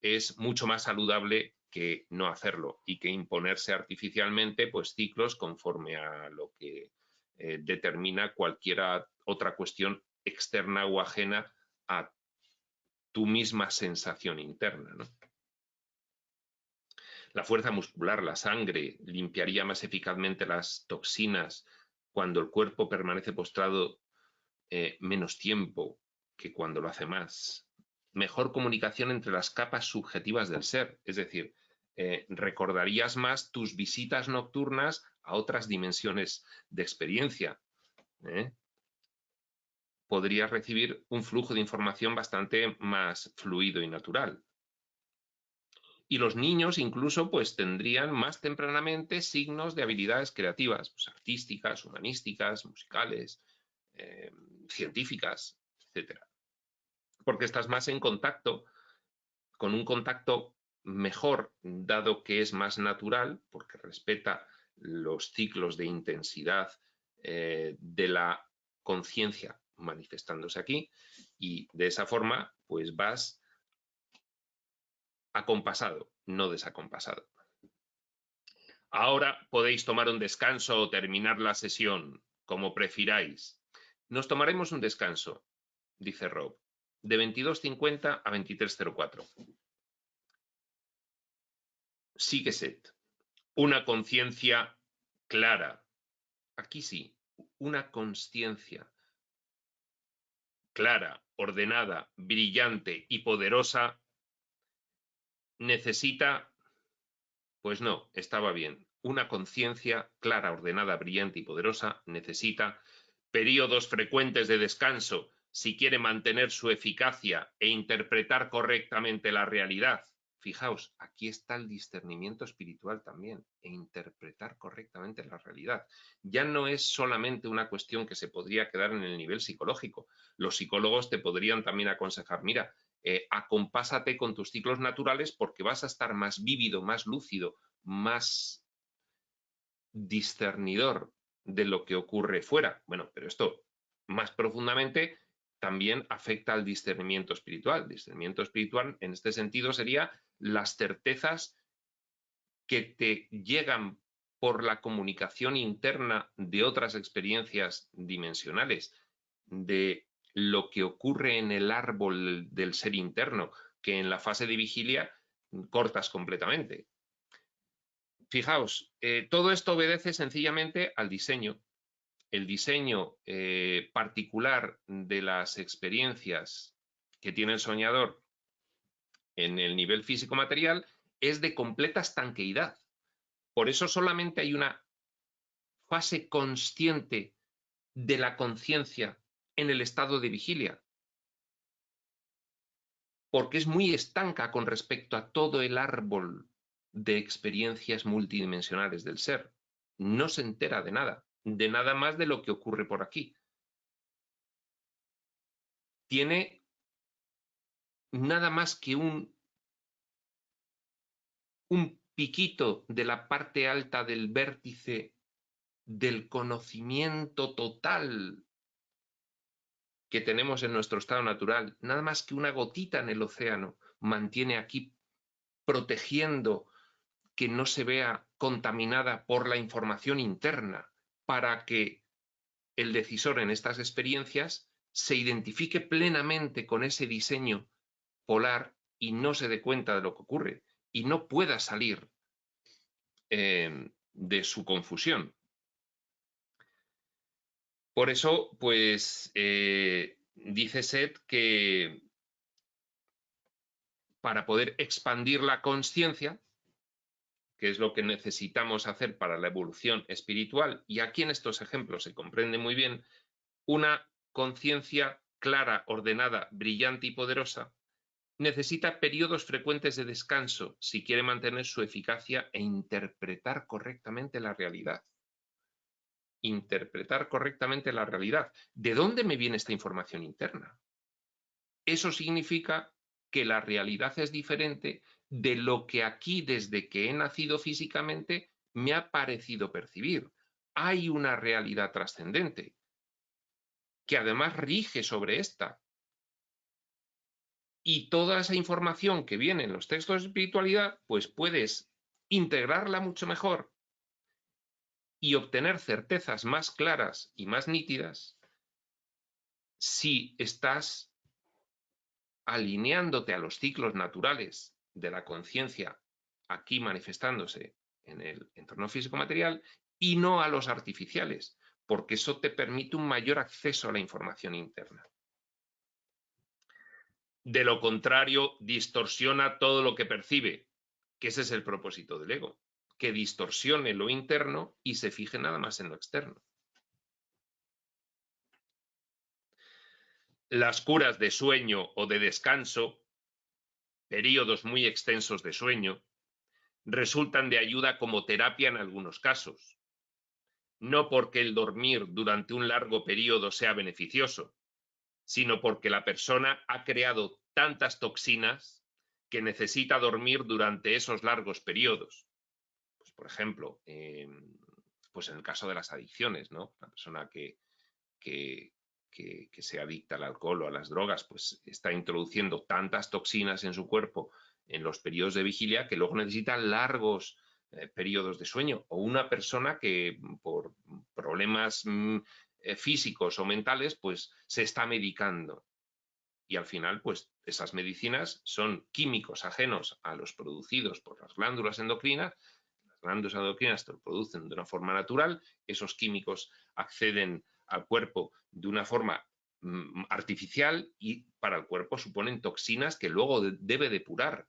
es mucho más saludable que no hacerlo y que imponerse artificialmente pues ciclos conforme a lo que determina cualquier otra cuestión externa o ajena a tu misma sensación interna, ¿no? La fuerza muscular, la sangre, limpiaría más eficazmente las toxinas cuando el cuerpo permanece postrado menos tiempo que cuando lo hace más. Mejor comunicación entre las capas subjetivas del ser, es decir, recordarías más tus visitas nocturnas a otras dimensiones de experiencia. Podrías recibir un flujo de información bastante más fluido y natural. Y los niños incluso pues tendrían más tempranamente signos de habilidades creativas, pues, artísticas, humanísticas, musicales, científicas, etc. Porque estás más en contacto, con un contacto mejor, dado que es más natural, porque respeta los ciclos de intensidad de la conciencia manifestándose aquí, y de esa forma pues vas acompasado, no desacompasado. Ahora podéis tomar un descanso o terminar la sesión, como prefiráis. Nos tomaremos un descanso, dice Rob, de 22:50 a 23:04. Sigue Set. Una conciencia clara. Aquí sí, una conciencia clara, ordenada, brillante y poderosa necesita... Pues no, estaba bien. Una conciencia clara, ordenada, brillante y poderosa necesita periodos frecuentes de descanso si quiere mantener su eficacia e interpretar correctamente la realidad. Fijaos, aquí está el discernimiento espiritual también, e interpretar correctamente la realidad. Ya no es solamente una cuestión que se podría quedar en el nivel psicológico. Los psicólogos te podrían también aconsejar, mira, acompásate con tus ciclos naturales porque vas a estar más vívido, más lúcido, más discernidor de lo que ocurre fuera. Bueno, pero esto más profundamente también afecta al discernimiento espiritual. El discernimiento espiritual en este sentido sería las certezas que te llegan por la comunicación interna de otras experiencias dimensionales, de lo que ocurre en el árbol del ser interno, que en la fase de vigilia cortas completamente. Fijaos, todo esto obedece sencillamente al diseño. El diseño particular de las experiencias que tiene el soñador en el nivel físico-material es de completa estanqueidad. Por eso solamente hay una fase consciente de la conciencia en el estado de vigilia, porque es muy estanca con respecto a todo el árbol de experiencias multidimensionales del ser. No se entera de nada más de lo que ocurre por aquí. Tiene nada más que un piquito de la parte alta del vértice del conocimiento total que tenemos en nuestro estado natural, nada más que una gotita en el océano, mantiene aquí protegiendo que no se vea contaminada por la información interna, para que el decisor en estas experiencias se identifique plenamente con ese diseño polar y no se dé cuenta de lo que ocurre y no pueda salir de su confusión. Por eso, pues, dice Seth que para poder expandir la consciencia, que es lo que necesitamos hacer para la evolución espiritual, y aquí en estos ejemplos se comprende muy bien, una conciencia clara, ordenada, brillante y poderosa, necesita periodos frecuentes de descanso si quiere mantener su eficacia e interpretar correctamente la realidad. Interpretar correctamente la realidad. ¿De dónde me viene esta información interna? Eso significa que la realidad es diferente de lo que aquí, desde que he nacido físicamente, me ha parecido percibir. Hay una realidad trascendente que además rige sobre esta. Y toda esa información que viene en los textos de espiritualidad, pues puedes integrarla mucho mejor y obtener certezas más claras y más nítidas si estás alineándote a los ciclos naturales de la conciencia aquí manifestándose en el entorno físico-material y no a los artificiales, porque eso te permite un mayor acceso a la información interna. De lo contrario, distorsiona todo lo que percibe, que ese es el propósito del ego, que distorsione lo interno y se fije nada más en lo externo. Las curas de sueño o de descanso, periodos muy extensos de sueño, resultan de ayuda como terapia en algunos casos. No porque el dormir durante un largo periodo sea beneficioso, sino porque la persona ha creado tantas toxinas que necesita dormir durante esos largos periodos. Pues, por ejemplo, pues en el caso de las adicciones, ¿no? La persona que se adicta al alcohol o a las drogas, pues está introduciendo tantas toxinas en su cuerpo en los periodos de vigilia que luego necesita largos periodos de sueño. O una persona que por problemas físicos o mentales, pues se está medicando. Y al final, pues esas medicinas son químicos ajenos a los producidos por las glándulas endocrinas. Las glándulas endocrinas te lo producen de una forma natural, esos químicos acceden al cuerpo de una forma artificial y para el cuerpo suponen toxinas que luego debe depurar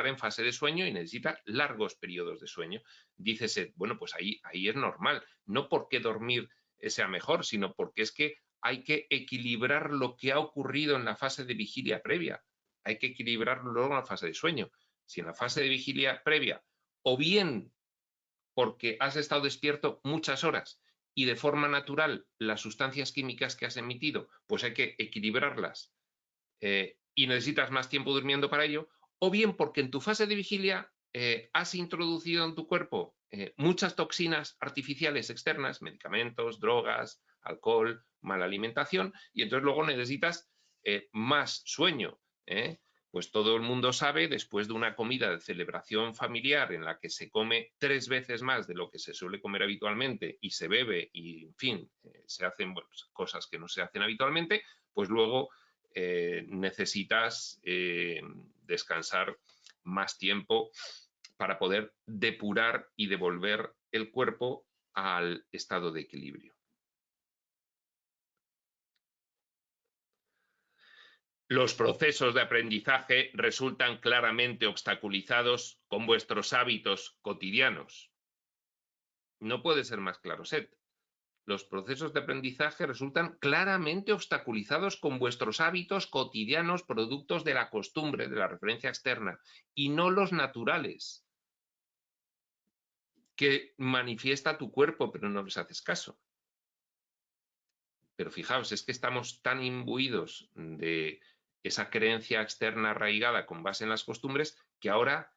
en fase de sueño y necesita largos periodos de sueño. Dícese, bueno, pues ahí es normal, no porque dormir sea mejor, sino porque es que hay que equilibrar lo que ha ocurrido en la fase de vigilia previa, hay que equilibrarlo luego en la fase de sueño. Si en la fase de vigilia previa, o bien porque has estado despierto muchas horas y de forma natural las sustancias químicas que has emitido, pues hay que equilibrarlas y necesitas más tiempo durmiendo para ello, o bien porque en tu fase de vigilia has introducido en tu cuerpo muchas toxinas artificiales externas, medicamentos, drogas, alcohol, mala alimentación, y entonces luego necesitas más sueño. Pues todo el mundo sabe, después de una comida de celebración familiar en la que se come 3 veces más de lo que se suele comer habitualmente y se bebe y, en fin, se hacen cosas que no se hacen habitualmente, pues luego necesitas descansar más tiempo para poder depurar y devolver el cuerpo al estado de equilibrio. Los procesos de aprendizaje resultan claramente obstaculizados con vuestros hábitos cotidianos. No puede ser más claro, Seth. Los procesos de aprendizaje resultan claramente obstaculizados con vuestros hábitos cotidianos, productos de la costumbre, de la referencia externa, y no los naturales, que manifiesta tu cuerpo, pero no les haces caso. Pero fijaos, es que estamos tan imbuidos de esa creencia externa arraigada con base en las costumbres que ahora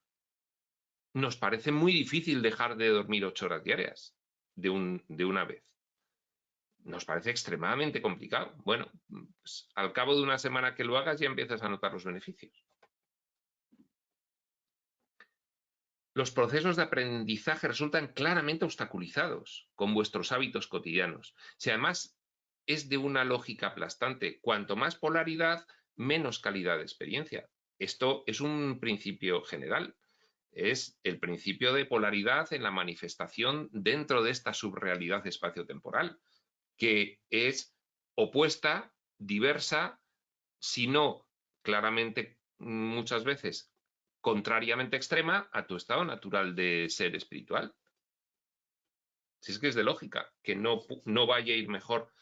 nos parece muy difícil dejar de dormir 8 horas diarias de una vez. Nos parece extremadamente complicado. Bueno, pues al cabo de una semana que lo hagas ya empiezas a notar los beneficios. Los procesos de aprendizaje resultan claramente obstaculizados con vuestros hábitos cotidianos. Si además es de una lógica aplastante, cuanto más polaridad, menos calidad de experiencia. Esto es un principio general. Es el principio de polaridad en la manifestación dentro de esta subrealidad espaciotemporal, que es opuesta, diversa, si no claramente muchas veces contrariamente extrema a tu estado natural de ser espiritual. Si es que es de lógica, que no vaya a ir mejor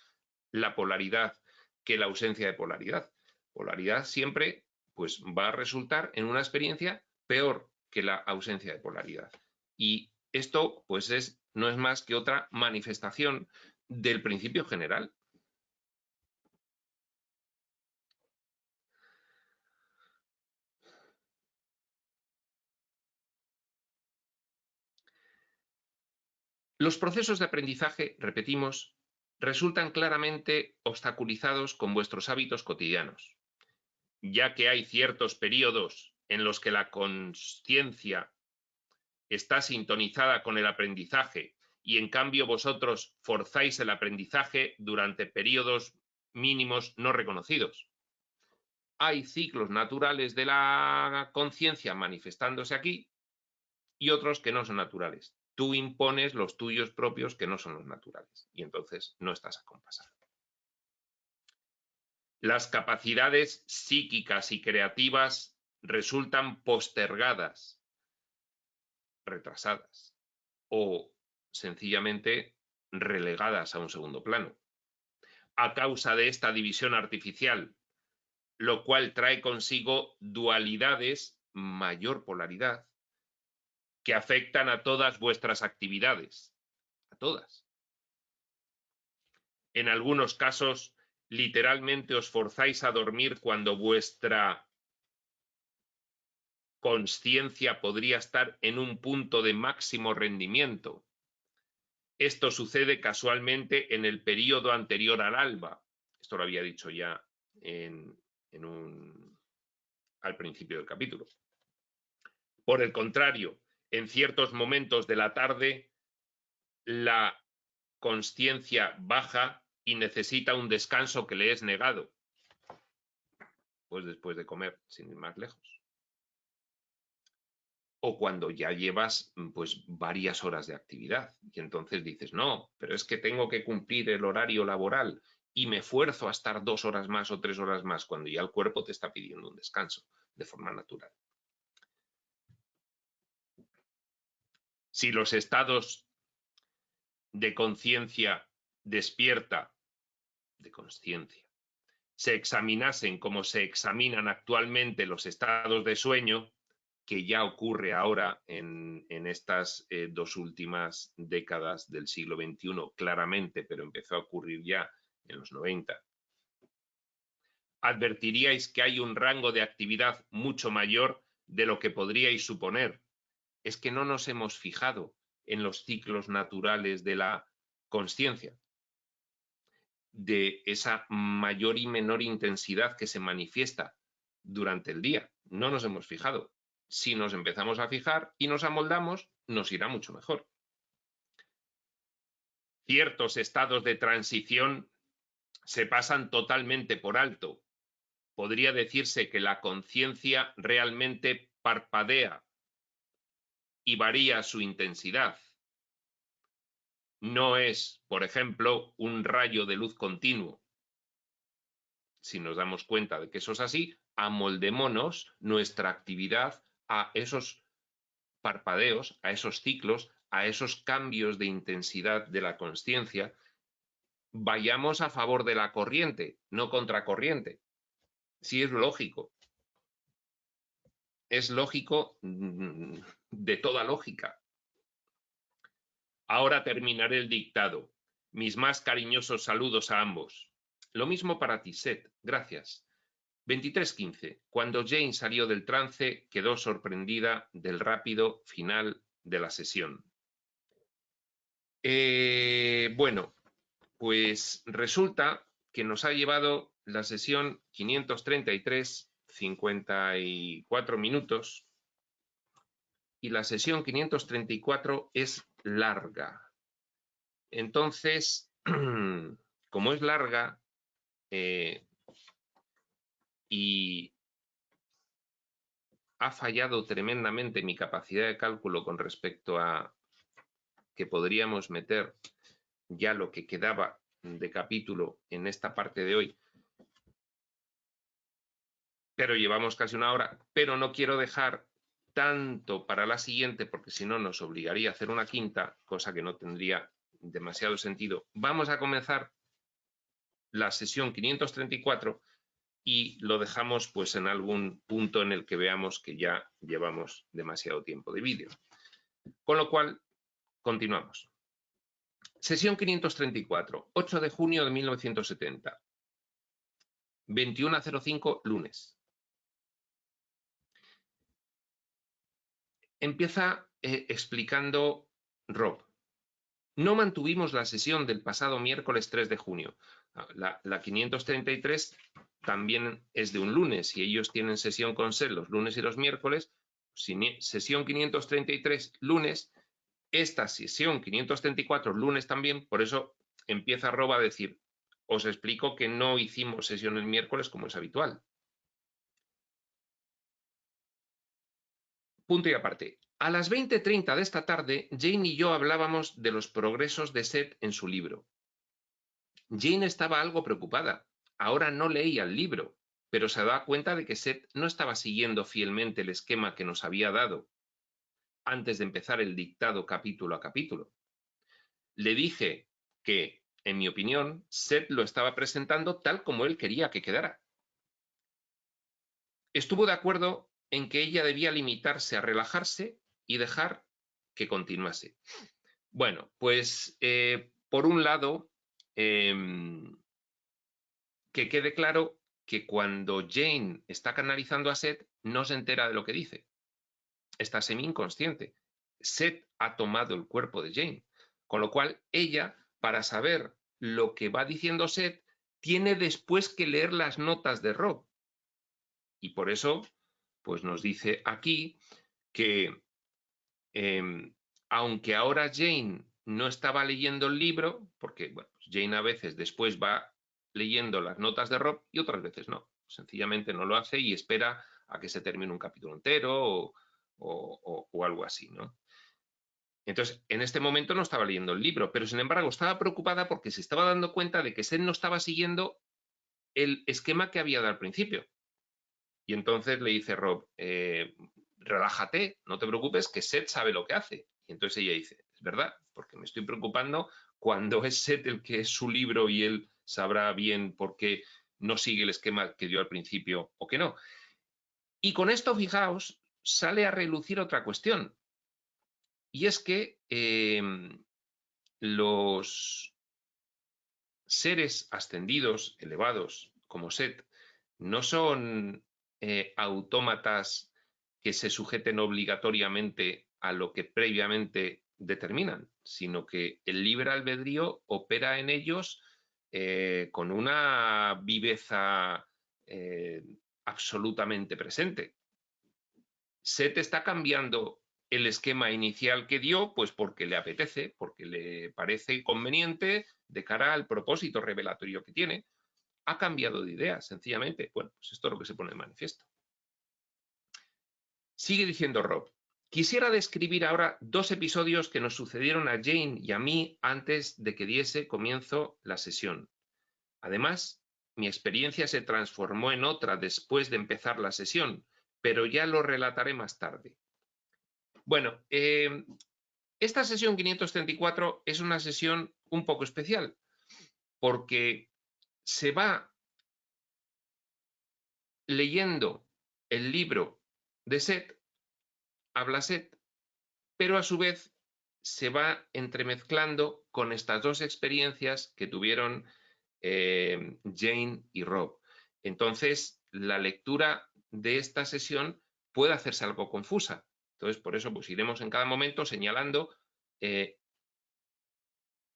la polaridad que la ausencia de polaridad. Polaridad siempre pues, va a resultar en una experiencia peor que la ausencia de polaridad. Y esto pues no es más que otra manifestación del principio general. Los procesos de aprendizaje, repetimos, resultan claramente obstaculizados con vuestros hábitos cotidianos, ya que hay ciertos periodos en los que la consciencia está sintonizada con el aprendizaje y en cambio vosotros forzáis el aprendizaje durante periodos mínimos no reconocidos. Hay ciclos naturales de la conciencia manifestándose aquí y otros que no son naturales. Tú impones los tuyos propios que no son los naturales y entonces no estás acompasado. Las capacidades psíquicas y creativas resultan postergadas, retrasadas o sencillamente relegadas a un segundo plano, a causa de esta división artificial, lo cual trae consigo dualidades, mayor polaridad, que afectan a todas vuestras actividades, a todas. En algunos casos, literalmente os forzáis a dormir cuando vuestra consciencia podría estar en un punto de máximo rendimiento. Esto sucede casualmente en el periodo anterior al alba. Esto lo había dicho ya al principio del capítulo. Por el contrario, en ciertos momentos de la tarde, la consciencia baja y necesita un descanso que le es negado. Pues después de comer, sin ir más lejos. O cuando ya llevas pues varias horas de actividad y entonces dices, no, pero es que tengo que cumplir el horario laboral y me esfuerzo a estar 2 horas más o 3 horas más cuando ya el cuerpo te está pidiendo un descanso de forma natural. Si los estados de conciencia despierta, de consciencia, se examinasen como se examinan actualmente los estados de sueño, que ya ocurre ahora en estas 2 últimas décadas del siglo XXI, claramente, pero empezó a ocurrir ya en los 90, advertiríais que hay un rango de actividad mucho mayor de lo que podríais suponer. Es que no nos hemos fijado en los ciclos naturales de la consciencia, de esa mayor y menor intensidad que se manifiesta durante el día. No nos hemos fijado. Si nos empezamos a fijar y nos amoldamos, nos irá mucho mejor. Ciertos estados de transición se pasan totalmente por alto. Podría decirse que la conciencia realmente parpadea y varía su intensidad. No es, por ejemplo, un rayo de luz continuo. Si nos damos cuenta de que eso es así, amoldémonos nuestra actividad a esos parpadeos, a esos ciclos, a esos cambios de intensidad de la consciencia. Vayamos a favor de la corriente, no contracorriente. Sí, es lógico. Es lógico de toda lógica. Ahora terminaré el dictado. Mis más cariñosos saludos a ambos. Lo mismo para ti, Seth. Gracias. 23:15. Cuando Jane salió del trance, quedó sorprendida del rápido final de la sesión. Bueno, pues resulta que nos ha llevado la sesión 533, 54 minutos, y la sesión 534 es larga. Entonces, como es larga y ha fallado tremendamente mi capacidad de cálculo con respecto a que podríamos meter ya lo que quedaba de capítulo en esta parte de hoy, pero llevamos casi una hora, pero no quiero dejar tanto para la siguiente, porque si no nos obligaría a hacer una quinta, cosa que no tendría demasiado sentido. Vamos a comenzar la sesión 534 y lo dejamos pues en algún punto en el que veamos que ya llevamos demasiado tiempo de vídeo. Con lo cual, continuamos. Sesión 534, 8 de junio de 1970, 21:05, lunes. Empieza explicando Rob. No mantuvimos la sesión del pasado miércoles 3 de junio. La 533 también es de un lunes y ellos tienen sesión con Seth los lunes y los miércoles. Sesión 533 lunes, esta sesión 534 lunes también, por eso empieza Rob a decir, os explico que no hicimos sesión el miércoles como es habitual. Punto y aparte. A las 20:30 de esta tarde, Jane y yo hablábamos de los progresos de Seth en su libro. Jane estaba algo preocupada. Ahora no leía el libro, pero se daba cuenta de que Seth no estaba siguiendo fielmente el esquema que nos había dado antes de empezar el dictado capítulo a capítulo. Le dije que, en mi opinión, Seth lo estaba presentando tal como él quería que quedara. Estuvo de acuerdo en que ella debía limitarse a relajarse y dejar que continuase. Bueno, pues por un lado, que quede claro que cuando Jane está canalizando a Seth, no se entera de lo que dice. Está semi-inconsciente. Seth ha tomado el cuerpo de Jane, con lo cual ella, para saber lo que va diciendo Seth, tiene después que leer las notas de Rob. Y por eso, pues nos dice aquí que aunque ahora Jane no estaba leyendo el libro, porque bueno, Jane a veces después va leyendo las notas de Rob y otras veces no. Sencillamente no lo hace y espera a que se termine un capítulo entero o algo así, ¿no? Entonces, en este momento no estaba leyendo el libro, pero sin embargo estaba preocupada porque se estaba dando cuenta de que Seth no estaba siguiendo el esquema que había dado al principio. Y entonces le dice Rob, relájate, no te preocupes, que Seth sabe lo que hace. Y entonces ella dice, es verdad, porque me estoy preocupando cuando es Seth el que es su libro y él sabrá bien por qué no sigue el esquema que dio al principio o que no. Y con esto, fijaos, sale a relucir otra cuestión. Y es que los seres ascendidos, elevados, como Seth, no son autómatas que se sujeten obligatoriamente a lo que previamente determinan, sino que el libre albedrío opera en ellos con una viveza absolutamente presente. Seth está cambiando el esquema inicial que dio, pues porque le apetece, porque le parece conveniente de cara al propósito revelatorio que tiene. Ha cambiado de idea, sencillamente. Bueno, pues esto es lo que se pone de manifiesto. Sigue diciendo Rob. Quisiera describir ahora 2 episodios que nos sucedieron a Jane y a mí antes de que diese comienzo la sesión. Además, mi experiencia se transformó en otra después de empezar la sesión, pero ya lo relataré más tarde. Bueno, esta sesión 534 es una sesión un poco especial, porque se va leyendo el libro de Seth, habla Seth, pero a su vez se va entremezclando con estas 2 experiencias que tuvieron Jane y Rob. Entonces, la lectura de esta sesión puede hacerse algo confusa. Entonces, por eso pues, iremos en cada momento señalando e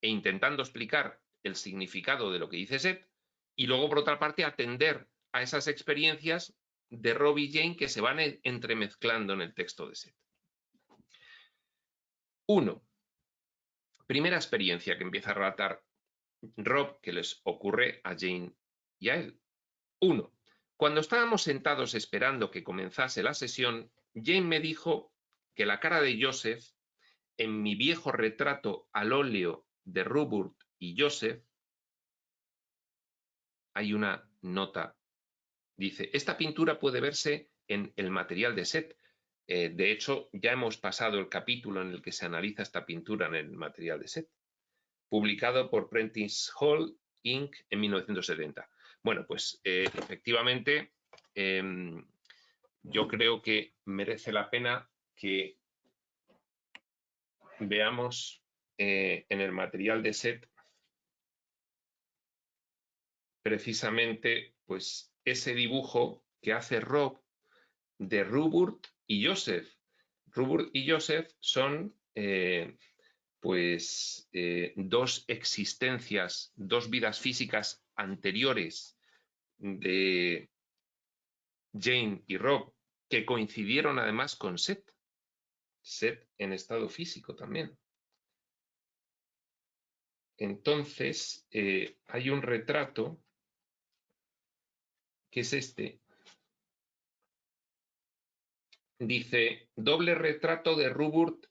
intentando explicar el significado de lo que dice Seth y luego, por otra parte, atender a esas experiencias de Rob y Jane que se van entremezclando en el texto de Seth. 1. Primera experiencia que empieza a relatar Rob que les ocurre a Jane y a él. 1. Cuando estábamos sentados esperando que comenzase la sesión, Jane me dijo que la cara de Joseph en mi viejo retrato al óleo de Ruburt y Joseph hay una nota. Dice, esta pintura puede verse en el material de Seth. De hecho, ya hemos pasado el capítulo en el que se analiza esta pintura en el material de Seth, publicado por Prentice Hall, Inc. en 1970. Bueno, pues efectivamente, yo creo que merece la pena que veamos en el material de Seth precisamente pues ese dibujo que hace Rob de Rupert y Joseph. Rupert y Joseph son dos existencias, dos vidas físicas anteriores de Jane y Rob, que coincidieron además con Seth. Seth en estado físico también. Entonces, hay un retrato que es este. Dice, doble retrato de Rupert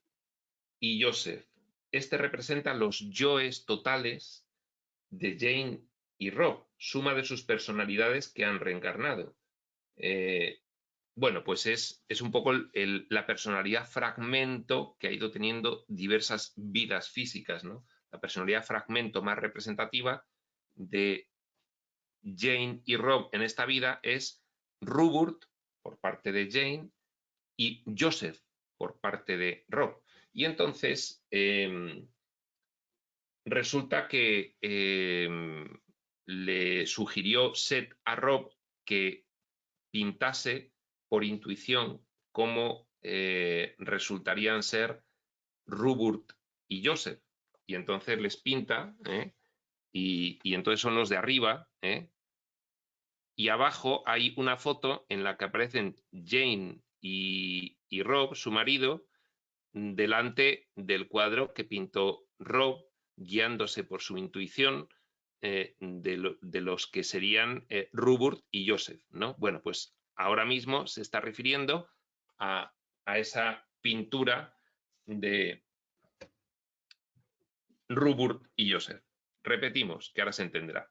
y Joseph. Este representa los yoes totales de Jane y Rob, suma de sus personalidades que han reencarnado. Bueno, pues es un poco la personalidad fragmento que ha ido teniendo diversas vidas físicas, ¿no? La personalidad fragmento más representativa de Jane y Rob en esta vida es Rupert, por parte de Jane, y Joseph, por parte de Rob. Y entonces resulta que le sugirió Seth a Rob que pintase por intuición cómo resultarían ser Rupert y Joseph. Y entonces les pinta, y entonces son los de arriba, y abajo hay una foto en la que aparecen Jane y Rob, su marido, delante del cuadro que pintó Rob, guiándose por su intuición de los que serían Rupert y Joseph, ¿no? Bueno, pues ahora mismo se está refiriendo a esa pintura de Rupert y Joseph. Repetimos, que ahora se entenderá.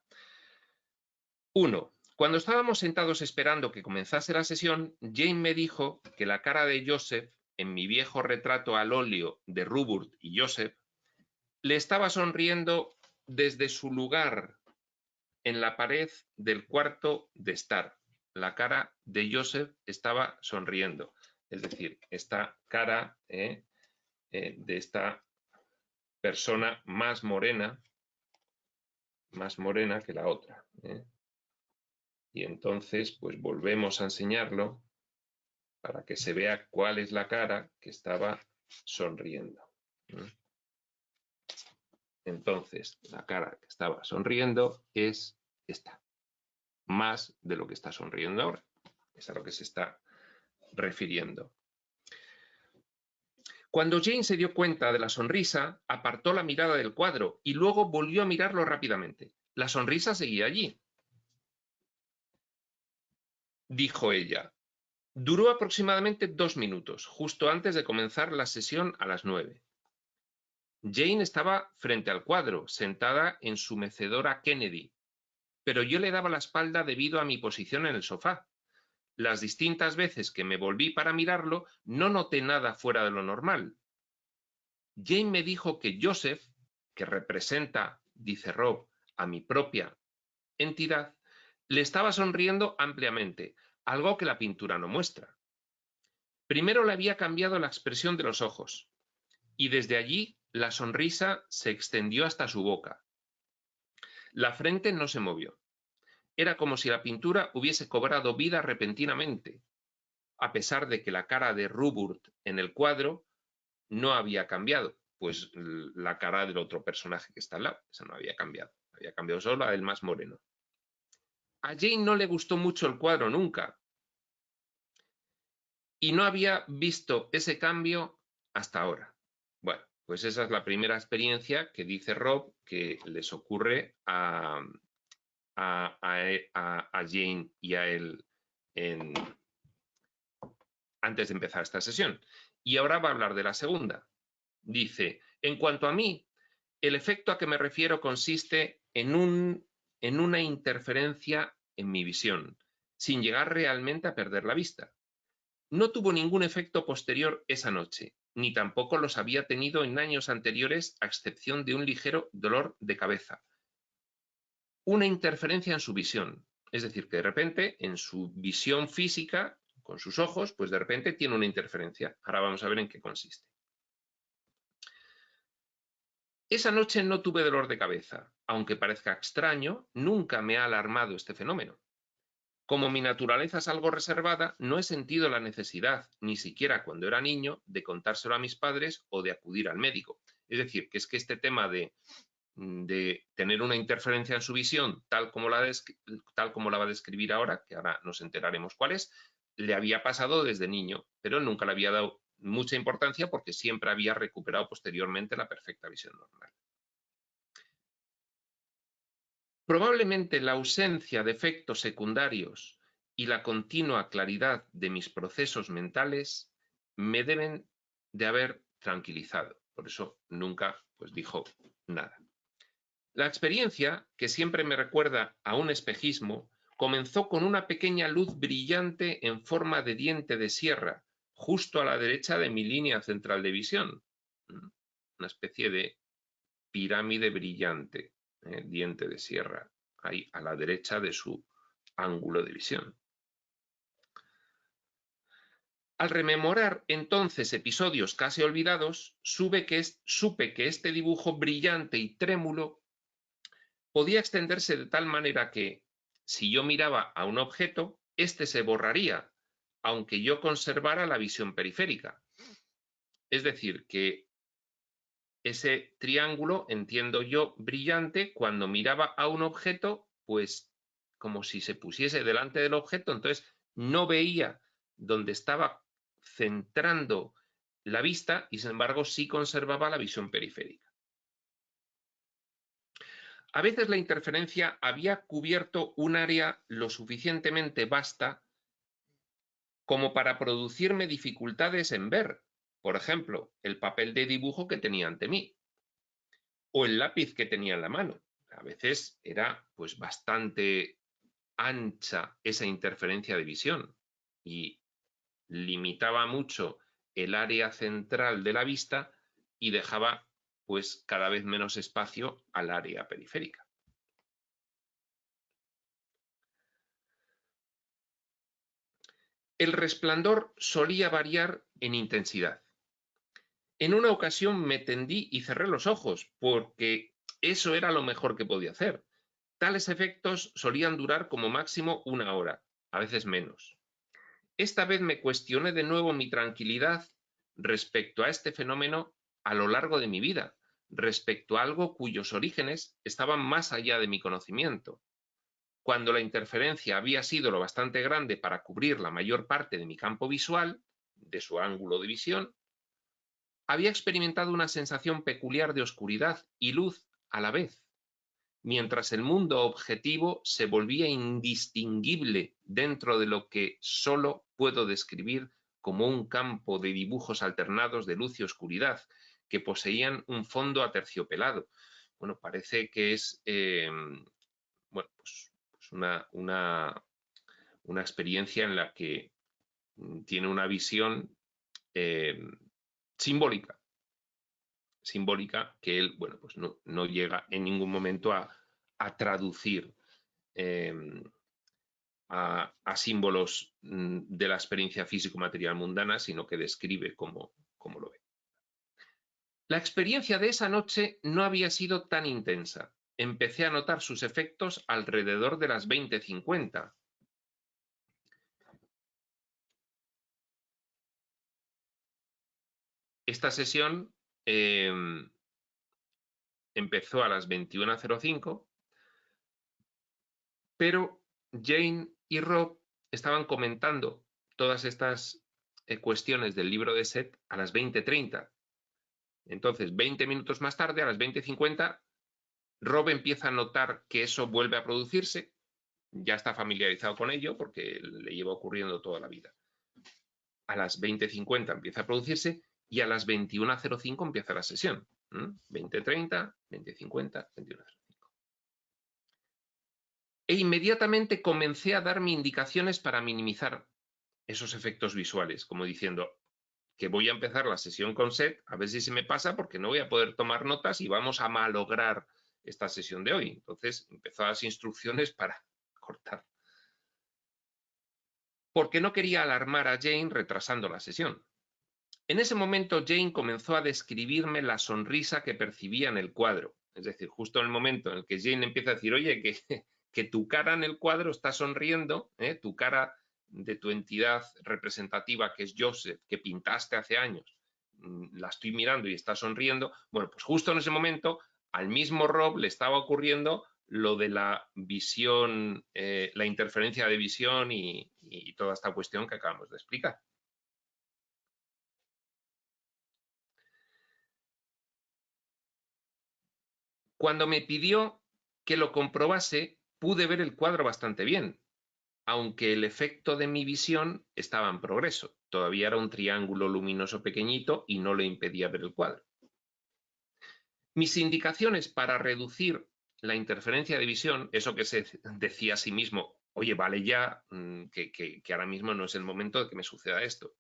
1. Cuando estábamos sentados esperando que comenzase la sesión, Jane me dijo que la cara de Joseph, en mi viejo retrato al óleo de Rupert y Joseph, le estaba sonriendo desde su lugar en la pared del cuarto de estar. La cara de Joseph estaba sonriendo. Es decir, esta cara de esta persona más morena que la otra. Y entonces, pues volvemos a enseñarlo para que se vea cuál es la cara que estaba sonriendo. Entonces, la cara que estaba sonriendo es esta, más de lo que está sonriendo ahora. Es a lo que se está refiriendo. Cuando Jane se dio cuenta de la sonrisa, apartó la mirada del cuadro y luego volvió a mirarlo rápidamente. La sonrisa seguía allí. Dijo ella. Duró aproximadamente 2 minutos, justo antes de comenzar la sesión a las 9. Jane estaba frente al cuadro, sentada en su mecedora Kennedy, pero yo le daba la espalda debido a mi posición en el sofá. Las distintas veces que me volví para mirarlo, no noté nada fuera de lo normal. Jane me dijo que Joseph, que representa, dice Rob, a mi propia entidad, le estaba sonriendo ampliamente, algo que la pintura no muestra. Primero le había cambiado la expresión de los ojos, y desde allí la sonrisa se extendió hasta su boca. La frente no se movió. Era como si la pintura hubiese cobrado vida repentinamente, a pesar de que la cara de Rupert en el cuadro no había cambiado, pues la cara del otro personaje que está al lado, esa no había cambiado solo la del más moreno. A Jane no le gustó mucho el cuadro nunca, y no había visto ese cambio hasta ahora. Bueno, pues esa es la primera experiencia que dice Rob que les ocurre a Jane y a él antes de empezar esta sesión. Y ahora va a hablar de la segunda. Dice, en cuanto a mí, el efecto a que me refiero consiste en un en una interferencia en mi visión, sin llegar realmente a perder la vista. No tuvo ningún efecto posterior esa noche, ni tampoco los había tenido en años anteriores, a excepción de un ligero dolor de cabeza. Una interferencia en su visión, es decir, que de repente en su visión física, con sus ojos, pues de repente tiene una interferencia. Ahora vamos a ver en qué consiste. Esa noche no tuve dolor de cabeza. Aunque parezca extraño, nunca me ha alarmado este fenómeno. Como mi naturaleza es algo reservada, no he sentido la necesidad, ni siquiera cuando era niño, de contárselo a mis padres o de acudir al médico. Es decir, que es que este tema de tener una interferencia en su visión, tal como la va a describir ahora, que ahora nos enteraremos cuál es, le había pasado desde niño, pero nunca le había dado mucha importancia porque siempre había recuperado posteriormente la perfecta visión normal. Probablemente la ausencia de efectos secundarios y la continua claridad de mis procesos mentales me deben de haber tranquilizado. Por eso nunca pues dijo nada. La experiencia, que siempre me recuerda a un espejismo, comenzó con una pequeña luz brillante en forma de diente de sierra, justo a la derecha de mi línea central de visión. Una especie de pirámide brillante, diente de sierra, ahí a la derecha de su ángulo de visión. Al rememorar entonces episodios casi olvidados, supe que este dibujo brillante y trémulo podía extenderse de tal manera que, si yo miraba a un objeto, éste se borraría, aunque yo conservara la visión periférica. Es decir, que ese triángulo, entiendo yo, brillante, cuando miraba a un objeto, pues como si se pusiese delante del objeto, entonces no veía donde estaba centrando la vista y, sin embargo, sí conservaba la visión periférica. A veces la interferencia había cubierto un área lo suficientemente vasta como para producirme dificultades en ver, por ejemplo, el papel de dibujo que tenía ante mí o el lápiz que tenía en la mano. A veces era pues bastante ancha esa interferencia de visión y limitaba mucho el área central de la vista y dejaba pues cada vez menos espacio al área periférica. El resplandor solía variar en intensidad. En una ocasión me tendí y cerré los ojos porque eso era lo mejor que podía hacer. Tales efectos solían durar como máximo 1 hora, a veces menos. Esta vez me cuestioné de nuevo mi tranquilidad respecto a este fenómeno a lo largo de mi vida, respecto a algo cuyos orígenes estaban más allá de mi conocimiento. Cuando la interferencia había sido lo bastante grande para cubrir la mayor parte de mi campo visual, de su ángulo de visión, había experimentado una sensación peculiar de oscuridad y luz a la vez, mientras el mundo objetivo se volvía indistinguible dentro de lo que solo puedo describir como un campo de dibujos alternados de luz y oscuridad que poseían un fondo aterciopelado. Bueno, parece que es bueno, pues una experiencia en la que tiene una visión simbólica que él, bueno, pues no llega en ningún momento a traducir a símbolos de la experiencia físico-material mundana, sino que describe cómo lo ve. La experiencia de esa noche no había sido tan intensa. Empecé a notar sus efectos alrededor de las 20:50. Esta sesión empezó a las 21:05, pero Jane y Rob estaban comentando todas estas cuestiones del libro de Seth a las 20:30. Entonces, 20 minutos más tarde, a las 20:50, Rob empieza a notar que eso vuelve a producirse. Ya está familiarizado con ello porque le lleva ocurriendo toda la vida. A las 20:50 empieza a producirse y a las 21:05 empieza la sesión. 20:30, 20:50, 21:05. E inmediatamente comencé a darme indicaciones para minimizar esos efectos visuales, como diciendo que voy a empezar la sesión con Seth, a ver si se me pasa porque no voy a poder tomar notas y vamos a malograr esta sesión de hoy. Entonces empezó las instrucciones para cortar. Porque no quería alarmar a Jane retrasando la sesión. En ese momento Jane comenzó a describirme la sonrisa que percibía en el cuadro. Es decir, justo en el momento en el que Jane empieza a decir, oye, que tu cara en el cuadro está sonriendo, tu cara de tu entidad representativa, que es Joseph, que pintaste hace años, la estoy mirando y está sonriendo. Bueno, pues justo en ese momento al mismo Rob le estaba ocurriendo lo de la visión, la interferencia de visión y toda esta cuestión que acabamos de explicar. Cuando me pidió que lo comprobase, pude ver el cuadro bastante bien, aunque el efecto de mi visión estaba en progreso. Todavía era un triángulo luminoso pequeñito y no le impedía ver el cuadro. Mis indicaciones para reducir la interferencia de visión, eso que se decía a sí mismo, oye, vale ya, que ahora mismo no es el momento de que me suceda esto.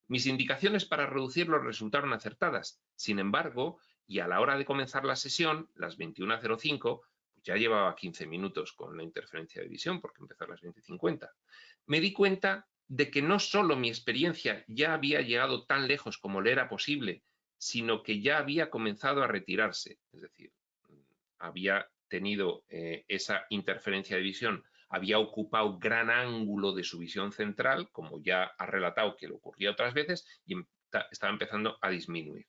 Mis indicaciones para reducirlo resultaron acertadas. Sin embargo, y a la hora de comenzar la sesión, las 21:05, pues ya llevaba 15 minutos con la interferencia de visión, porque empezó a las 20:50. Me di cuenta de que no solo mi experiencia ya había llegado tan lejos como le era posible, sino que ya había comenzado a retirarse. Es decir, había tenido esa interferencia de visión, había ocupado gran ángulo de su visión central, como ya ha relatado que le ocurría otras veces, y estaba empezando a disminuir.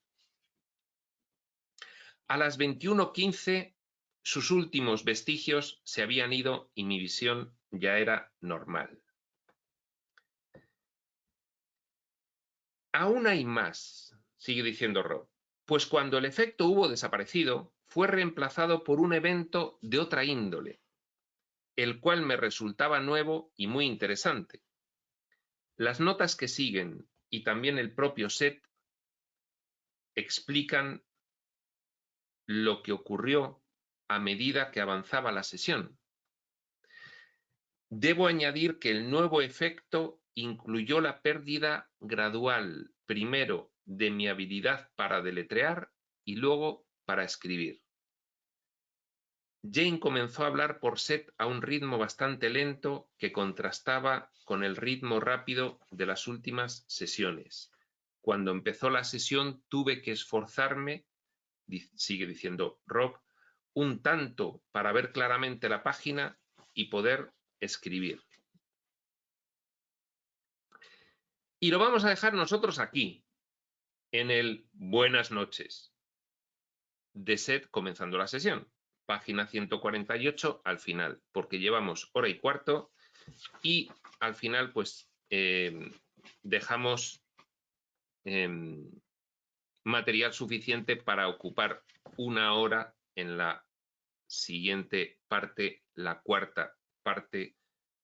A las 21:15, sus últimos vestigios se habían ido y mi visión ya era normal. Aún hay más, sigue diciendo Rob, pues cuando el efecto hubo desaparecido, fue reemplazado por un evento de otra índole, el cual me resultaba nuevo y muy interesante. Las notas que siguen y también el propio Seth explican lo que ocurrió a medida que avanzaba la sesión. Debo añadir que el nuevo efecto incluyó la pérdida gradual, primero de mi habilidad para deletrear y luego para escribir. Jane comenzó a hablar por Seth a un ritmo bastante lento que contrastaba con el ritmo rápido de las últimas sesiones. Cuando empezó la sesión tuve que esforzarme, sigue diciendo Rob, un tanto para ver claramente la página y poder escribir. Y lo vamos a dejar nosotros aquí, en el buenas noches de Seth comenzando la sesión. Página 148 al final, porque llevamos hora y cuarto y al final pues dejamos material suficiente para ocupar una hora en la siguiente parte, la cuarta parte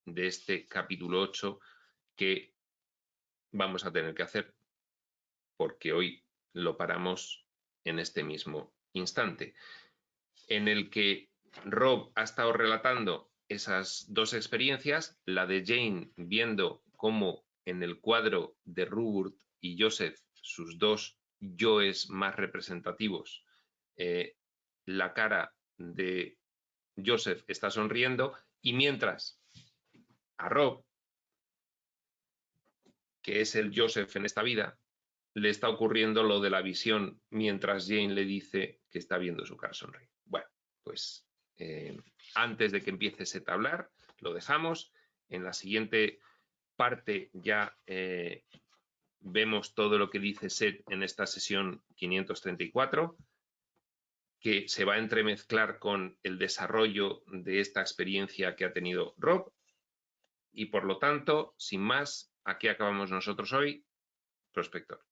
de este capítulo 8 que vamos a tener que hacer porque hoy lo paramos en este mismo instante, en el que Rob ha estado relatando esas dos experiencias, la de Jane viendo cómo en el cuadro de Rupert y Joseph, sus dos yoes más representativos, la cara de Joseph está sonriendo y mientras a Rob, que es el Joseph en esta vida, le está ocurriendo lo de la visión mientras Jane le dice que está viendo su cara sonreír. Bueno, pues antes de que empiece Seth a hablar, lo dejamos. En la siguiente parte ya vemos todo lo que dice Seth en esta sesión 534, que se va a entremezclar con el desarrollo de esta experiencia que ha tenido Rob. Y por lo tanto, sin más, aquí acabamos nosotros hoy, Prospector.